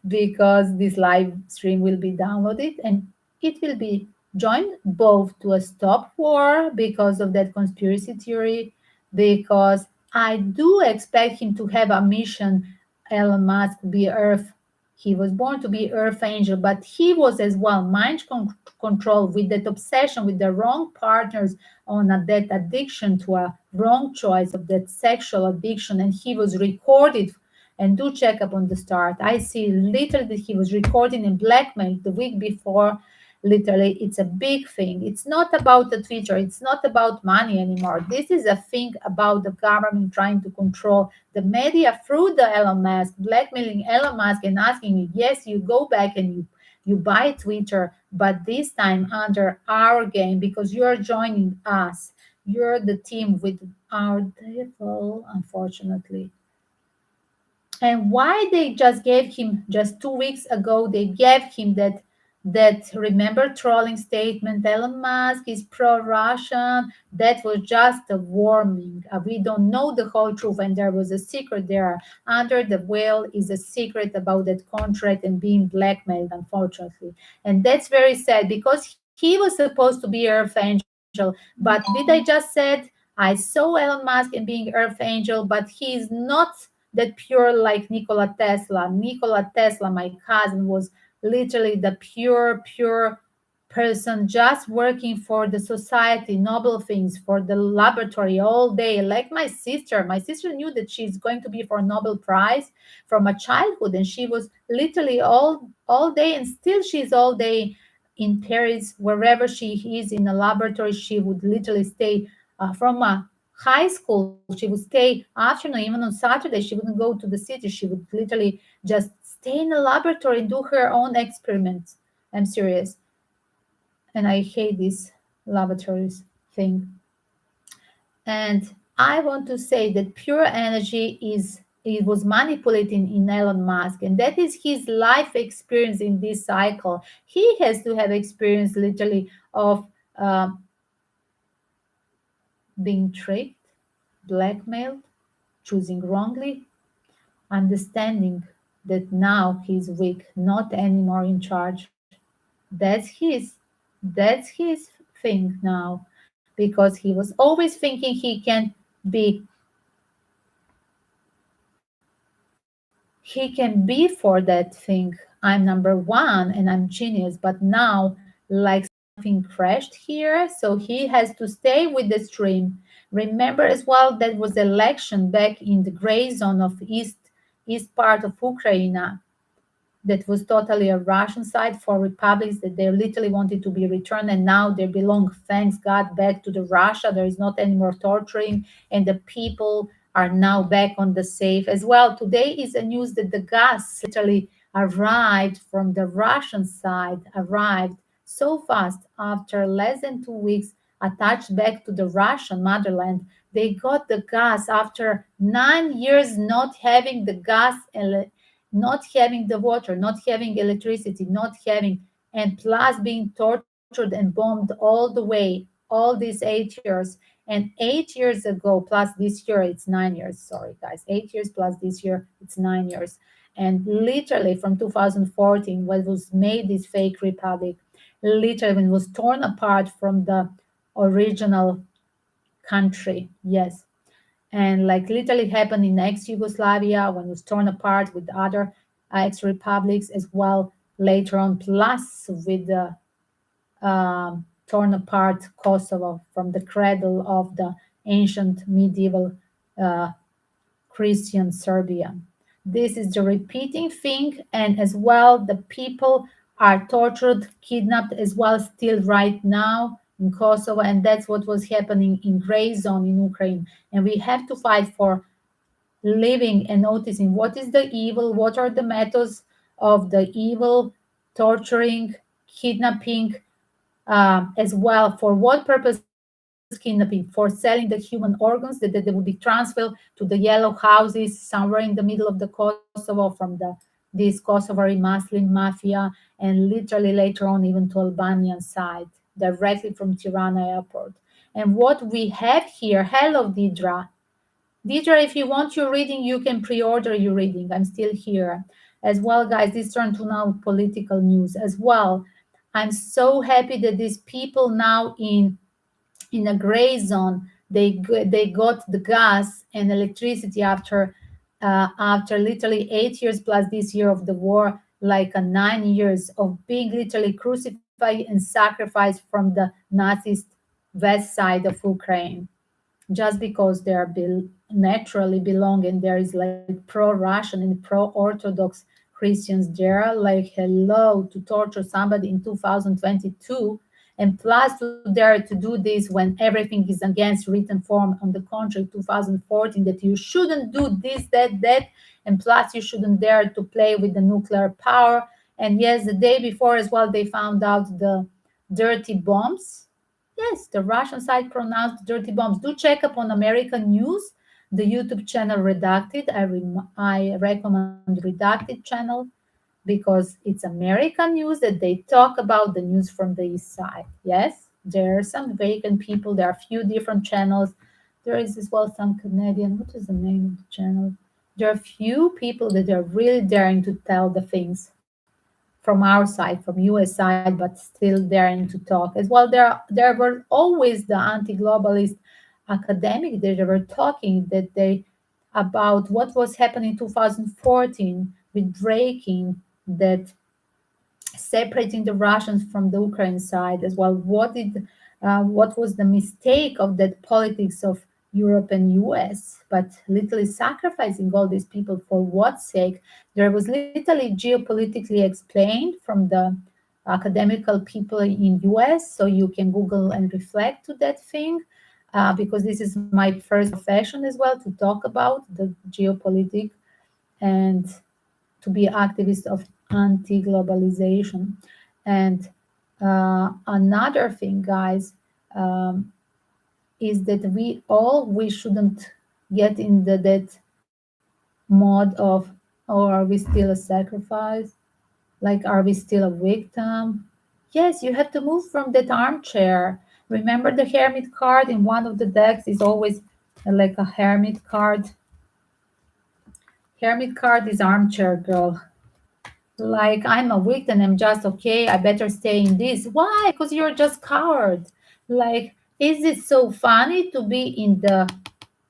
because this live stream will be downloaded and it will be joined both to a stop war because of that conspiracy theory, because I do expect him to have a mission. Elon Musk be Earth. He was born to be Earth Angel, but he was as well mind control with that obsession with the wrong partners on that addiction to a wrong choice of that sexual addiction, and he was recorded. And do check up on the start. I see literally that he was recording in blackmail the week before. Literally, it's a big thing. It's not about the Twitter. It's not about money anymore. This is a thing about the government trying to control the media through the Elon Musk, blackmailing Elon Musk and asking me, yes, you go back and you buy Twitter, but this time under our game because you're joining us. You're the team with our devil, unfortunately. And why they just gave him just 2 weeks ago they gave him that remember trolling statement, Elon Musk is pro-Russian. That was just a warning. We don't know the whole truth and there was a secret there under the veil is a secret about that contract and being blackmailed, unfortunately. And that's very sad because he was supposed to be Earth Angel, but did I just said I saw Elon Musk and being Earth Angel, but he is not that pure like Nikola Tesla. Nikola Tesla, my cousin, was literally the pure person just working for the society, noble things, for the laboratory all day, like my sister. My sister knew that she's going to be for a Nobel Prize from a childhood, and she was literally all day, and still she's all day in Paris, wherever she is in a laboratory. She would literally stay from a high school. She would stay afternoon, even on Saturday. She wouldn't go to the city. She would literally just stay in a laboratory and do her own experiments. I'm serious, and I hate this laboratories thing. And I want to say that pure energy is it was manipulating in Elon Musk, and that is his life experience in this cycle. He has to have experience literally of uh, being tricked, blackmailed, choosing wrongly, understanding that now he's weak, not anymore in charge. That's his that's his thing now, because he was always thinking he can be he can be for that thing. I'm number one and I'm genius, but now like something crashed here, so he has to stay with the stream. Remember as well that was election back in the gray zone of east part of Ukraine, that was totally a Russian side for republics that they literally wanted to be returned, and now they belong, thanks God, back to the Russia. There is not any more torturing, and the people are now back on the safe as well. Today is a news that the gas literally arrived from the Russian side, arrived so fast after less than 2 weeks attached back to the Russian motherland. They got the gas after 9 years not having the gas, not having the water, not having electricity, not having, and plus being tortured and bombed all the way, all these 8 years. And 8 years ago, plus this year, it's 9 years. Sorry, guys. 8 years plus this year, it's 9 years. And literally from 2014, when it was made this fake republic, literally when it was torn apart from the original country. Yes, and like literally happened in ex-Yugoslavia when it was torn apart with other ex-republics as well later on, plus with the torn apart Kosovo from the cradle of the ancient medieval uh, Christian Serbia. This is the repeating thing, and as well, the people are tortured, kidnapped as well, still right now in Kosovo, and that's what was happening in gray zone in Ukraine. And we have to fight for living and noticing what is the evil, what are the methods of the evil, torturing, kidnapping, as well. For what purpose kidnapping? For selling the human organs that would be transferred to the yellow houses somewhere in the middle of the Kosovo from this Kosovari Muslim mafia, and literally later on even to Albanian side, directly from Tirana airport. And what we have here, hello Didra. Didra, if you want your reading, you can pre-order your reading. I'm still here. As well, guys, this turn to now political news as well. I'm so happy that these people now in a gray zone, they got the gas and electricity after literally 8 years plus this year of the war, like 9 years of being literally crucified and sacrificed from the Nazis west side of Ukraine, just because they are naturally belong, and there is like pro-Russian and pro-Orthodox Christians there, like hello, to torture somebody in 2022, and plus to dare to do this when everything is against written form. On the contrary, 2014, that you shouldn't do this, that, and plus you shouldn't dare to play with the nuclear power. And yes, the day before as well, they found out the dirty bombs. Yes, the Russian side pronounced dirty bombs. Do check up on American news, the YouTube channel Redacted. I recommend Redacted channel because it's American news that they talk about the news from the east side. Yes, there are some vacant people. There are a few different channels. There is as well some Canadian. What is the name of the channel? There are a few people that are really daring to tell the things from our side, from US side, but still daring to talk as well. There were always the anti-globalist academic that were talking that they about what was happening in 2014 with breaking, that separating the Russians from the Ukraine side as well. What was the mistake of that politics of Europe and US, but literally sacrificing all these people for what sake? There was literally geopolitically explained from the academical people in US, so you can Google and reflect to that thing. Because this is my first profession as well to talk about the geopolitics and to be activist of anti-globalization. And another thing, guys, um, is that we shouldn't get in that mode of, oh, are we still a sacrifice? Like, are we still a victim? Yes, you have to move from that armchair. Remember the hermit card in one of the decks is always like a hermit card. Hermit card is armchair girl. Like, I'm a victim, I'm just okay, I better stay in this. Why? Because you're just coward. Like, is it so funny to be in the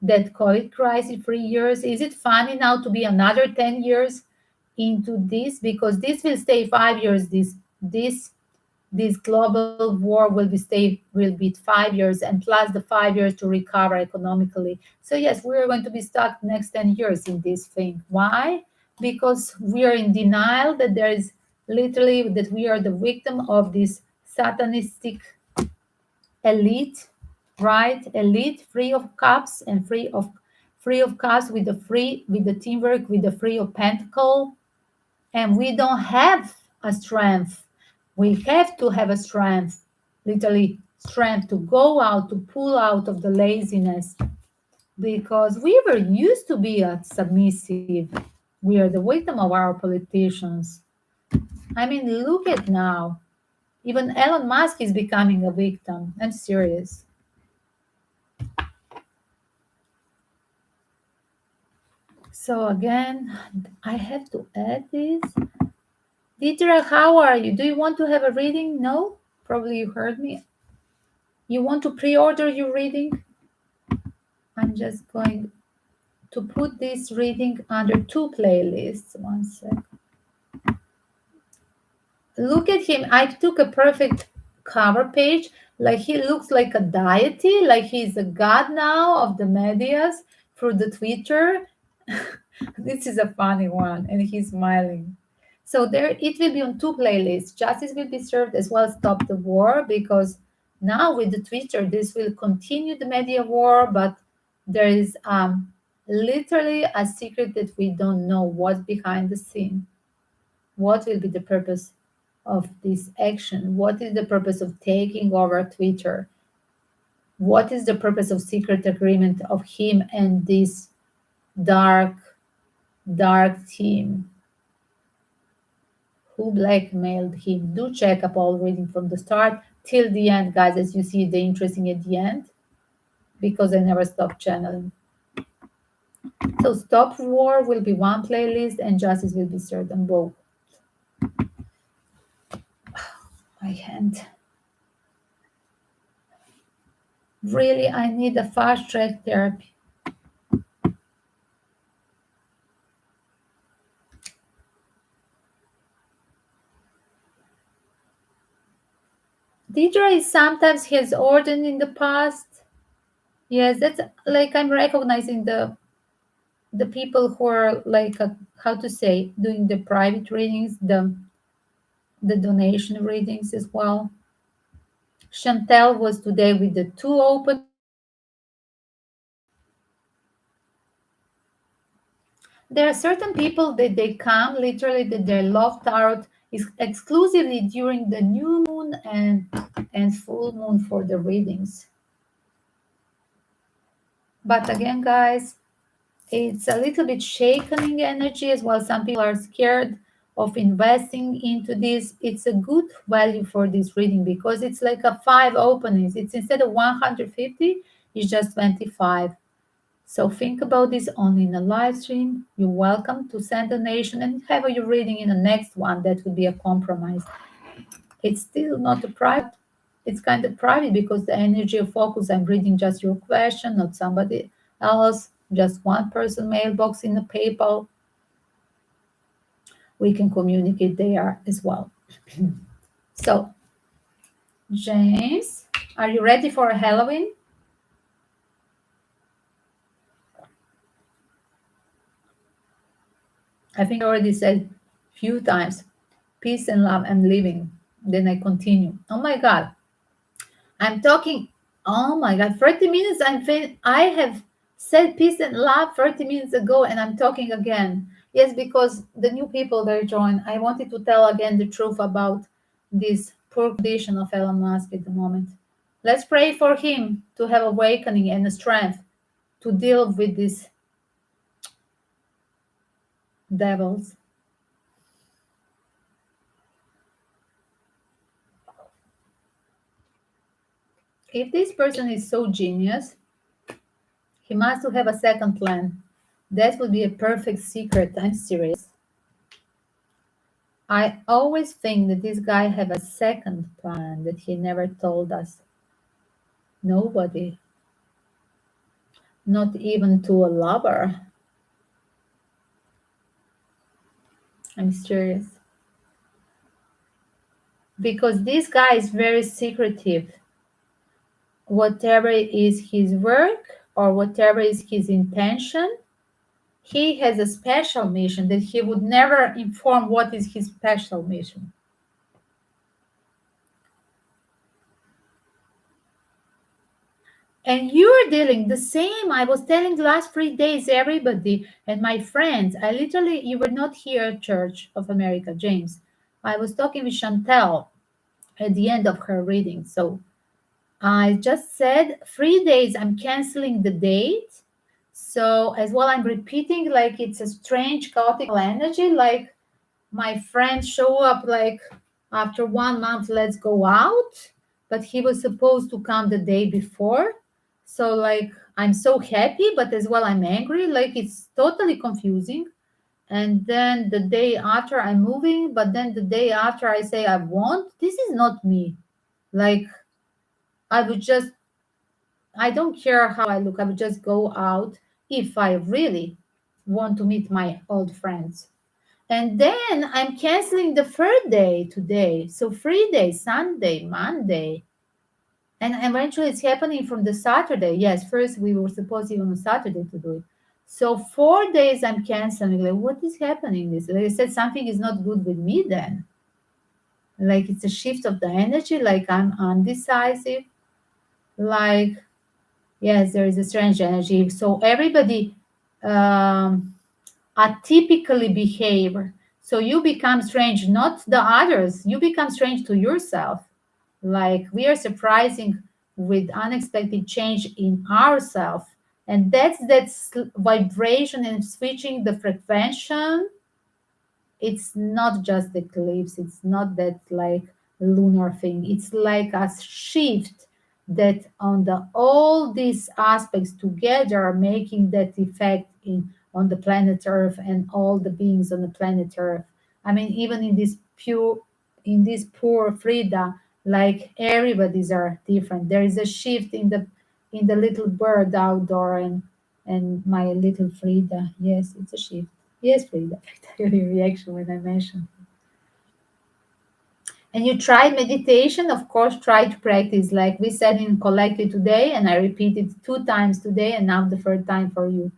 that COVID crisis 3 years? Is it funny now to be another 10 years into this? Because this will stay 5 years. This global war will be 5 years, and plus the 5 years to recover economically. So yes, we are going to be stuck next 10 years in this thing. Why? Because we are in denial that there is literally that we are the victim of this satanistic elite, right? Elite, free of cups and free of cups with the teamwork, with the free of pentacle, and we don't have a strength. We have to have a strength, literally strength to go out, to pull out of the laziness, because we were used to be a submissive. We are the victim of our politicians. I mean, look at now. Even Elon Musk is becoming a victim. I'm serious. So again, I have to add this. Dieter, how are you? Do you want to have a reading? No? Probably you heard me. You want to pre-order your reading? I'm just going to put this reading under two playlists. One sec. Look at him. I took a perfect cover page. Like he looks like a deity, like he's a god now of the medias through the Twitter. This is a funny one, and he's smiling. So there, it will be on two playlists. Justice will be served as well as Stop the War, because now with the Twitter, this will continue the media war, but there is literally a secret that we don't know what's behind the scene. What will be the purpose of this action? What is the purpose of taking over Twitter? What is the purpose of secret agreement of him and this dark, dark team? Who blackmailed him? Do check up all reading from the start till the end, guys, as you see the interesting at the end, because I never stop channeling. So Stop War will be one playlist and Justice will be served on both. My hand. Really, I need a fast track therapy. Deidre is sometimes his ordered in the past. Yes, that's like I'm recognizing the people who are like how to say doing the private readings, the donation readings as well. Chantel was today with the two openings. There are certain people that they come literally that they love tarot is exclusively during the new moon and full moon for the readings. But again, guys, it's a little bit shaking energy as well. Some people are scared of investing into this. It's a good value for this reading because it's like a 5 openings. It's instead of 150, it's just 25. So think about this only in a live stream. You're welcome to send a donation and have your reading in the next one. That would be a compromise. It's still not a private. It's kind of private because the energy of focus, I'm reading just your question, not somebody else, just one person mailbox in the PayPal. We can communicate there as well. So, James, are you ready for Halloween? I think I already said few times peace and love and living. Then I continue. Oh my God, I'm talking. Oh my God, 30 minutes. I have said peace and love 30 minutes ago, and I'm talking again. Yes, because the new people that join, I wanted to tell again the truth about this poor condition of Elon Musk at the moment. Let's pray for him to have awakening and the strength to deal with these devils. If this person is so genius, he must have a second plan. That would be a perfect secret. I'm serious. I always think that this guy have a second plan that he never told us. Nobody, not even to a lover. I'm serious. Because this guy is very secretive. Whatever is his work or whatever is his intention, he has a special mission that he would never inform what is his special mission. And you're dealing the same. I was telling the last 3 days, everybody and my friends. You were not here at Church of America, James. I was talking with Chantel at the end of her reading. So I just said 3 days, I'm canceling the date. So as well, I'm repeating like it's a strange, chaotic energy, like my friend show up like after 1 month, let's go out, but he was supposed to come the day before. So like I'm so happy, but as well I'm angry, like it's totally confusing. And then the day after I'm moving, but then the day after I say I won't. This is not me. Like I would just, I don't care how I look, I would just go out if I really want to meet my old friends. And then I'm canceling the third day today. So 3 days, Sunday, Monday. And eventually it's happening from the Saturday. Yes, first we were supposed even on Saturday to do it. So 4 days I'm canceling. Like, what is happening? This, like I said, something is not good with me then. Like it's a shift of the energy, like I'm undecisive. Like, yes, there is a strange energy. So everybody atypically behave. So you become strange, not the others. You become strange to yourself. Like we are surprising with unexpected change in ourselves. And that's vibration and switching the frequency. It's not just eclipse, it's not that like lunar thing, it's like a shift that on the all these aspects together are making that effect in on the planet earth and all the beings on the planet earth. I mean, even in this pure, in this poor Frida, like everybody's are different. There is a shift in the little bird outdoor and my little Frida. Yes, it's a shift. Yes, Frida. Your reaction when I mentioned. And you tried meditation, of course, try to practice like we said in collective today, and I repeated 2 times today, and now the third time for you.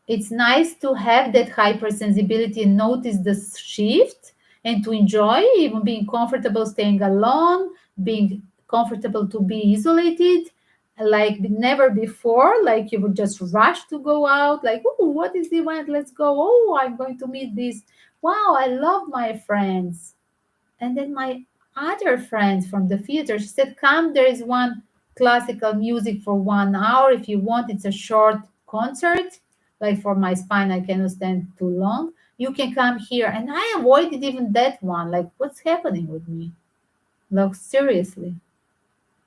It's nice to have that hypersensibility and notice the shift and to enjoy even being comfortable staying alone, being comfortable to be isolated like never before. Like you would just rush to go out, like, oh, what is the event? Let's go. Oh, I'm going to meet this. Wow, I love my friends. And then my other friend from the theater, she said, come, there is one classical music for 1 hour. If you want, it's a short concert. Like for my spine, I cannot stand too long. You can come here. And I avoided even that one. Like, what's happening with me? Like, seriously.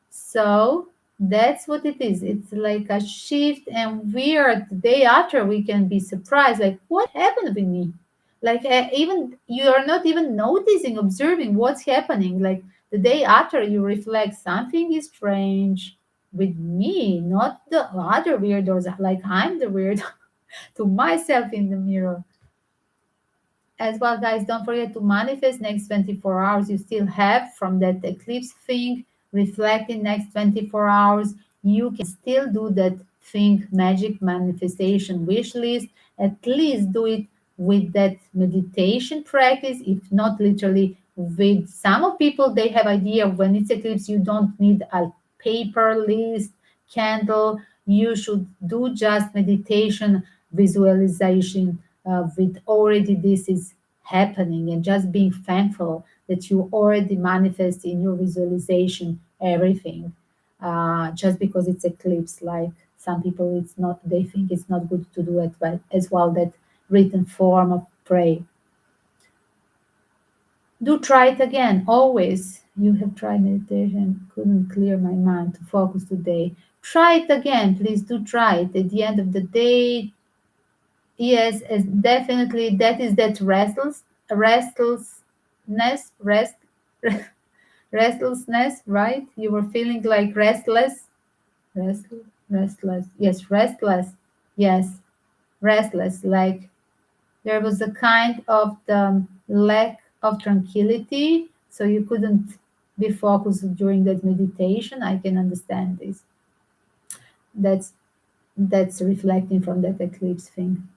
So that's what it is. It's like a shift, and weird. The day after, we can be surprised. Like, what happened with me? Like, even you are not even noticing, observing what's happening. Like the day after, you reflect something is strange with me, not the other weirdos. Like I'm the weird to myself in the mirror. as well, guys, don't forget to manifest next 24 hours you still have from that eclipse thing. Reflecting next 24 hours, you can still do that thing, magic manifestation wish list. At least do it with that meditation practice, if not literally with some of people. They have idea when it's eclipse you don't need a paper list, candle. You should do just meditation, visualization, with already this is happening, and just being thankful that you already manifest in your visualization everything. Just because it's eclipse, like some people, it's not, they think it's not good to do it, but as well that written form of pray. Do try it again, always. You have tried meditation, couldn't clear my mind to focus today. Try it again, please do try it. At the end of the day, yes, definitely that is that restlessness, restlessness, right? You were feeling like restless. Yes, restless. Yes, restless. Like there was a kind of the lack of tranquility, so you couldn't be focused during that meditation. I can understand this. That's that's reflecting from that eclipse thing.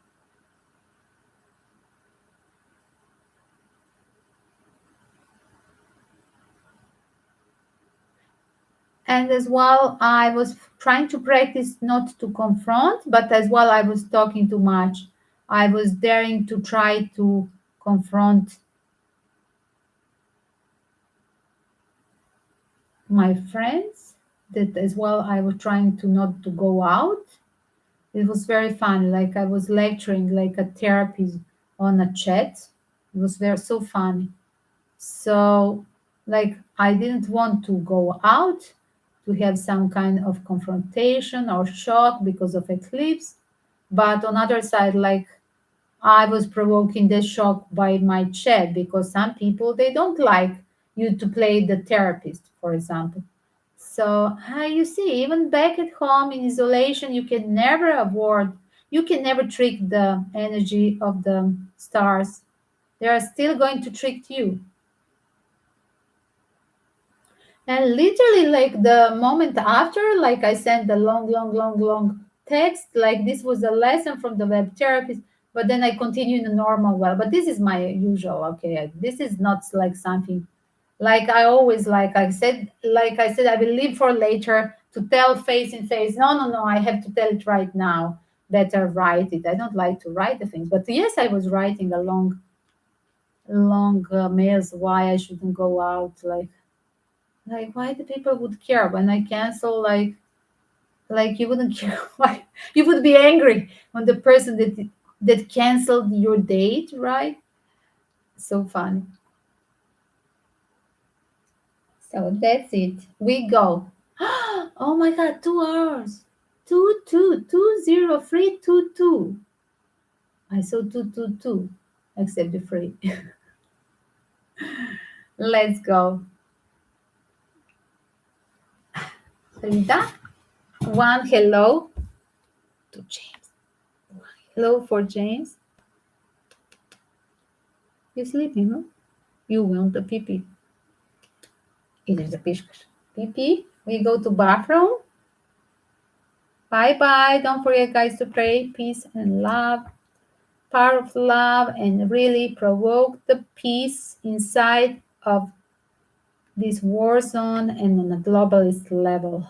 And as well, I was trying to practice not to confront, but as well, I was talking too much. I was daring to try to confront my friends. That as well, I was trying to not to go out. It was very fun. Like I was lecturing like a therapy on a chat. It was very so funny. So, like, I didn't want to go out to have some kind of confrontation or shock because of eclipse. But on other side, like, I was provoking the shock by my chat because some people they don't like you to play the therapist, for example. So, you see, even back at home in isolation, you can never avoid, you can never trick the energy of the stars. They are still going to trick you. And literally, like the moment after, like I sent the long text, like this was a lesson from the web therapist, but then I continue in a normal way. But this is my usual, okay? This is not like something like I always, like I said, I will leave for later to tell face in face. No, no, no, I have to tell it right now. Better write it. I don't like to write the things, but yes, I was writing a long mails why I shouldn't go out, like why the people would care when I cancel, like you wouldn't care. Why you would be angry on the person that canceled your date, right? So funny. So that's it, we go. Oh my god, 2 hours. 2 2 2 0 3 2 2. I saw 2 2 2, except the free. Let's go. Rita, one hello to James. Hello for James. You sleeping, huh? You want the pee pee. It is a piscas. Pee pee. We go to bathroom. Bye bye. Don't forget, guys, to pray peace and love. Power of love, and really provoke the peace inside of this war zone and on a globalist level.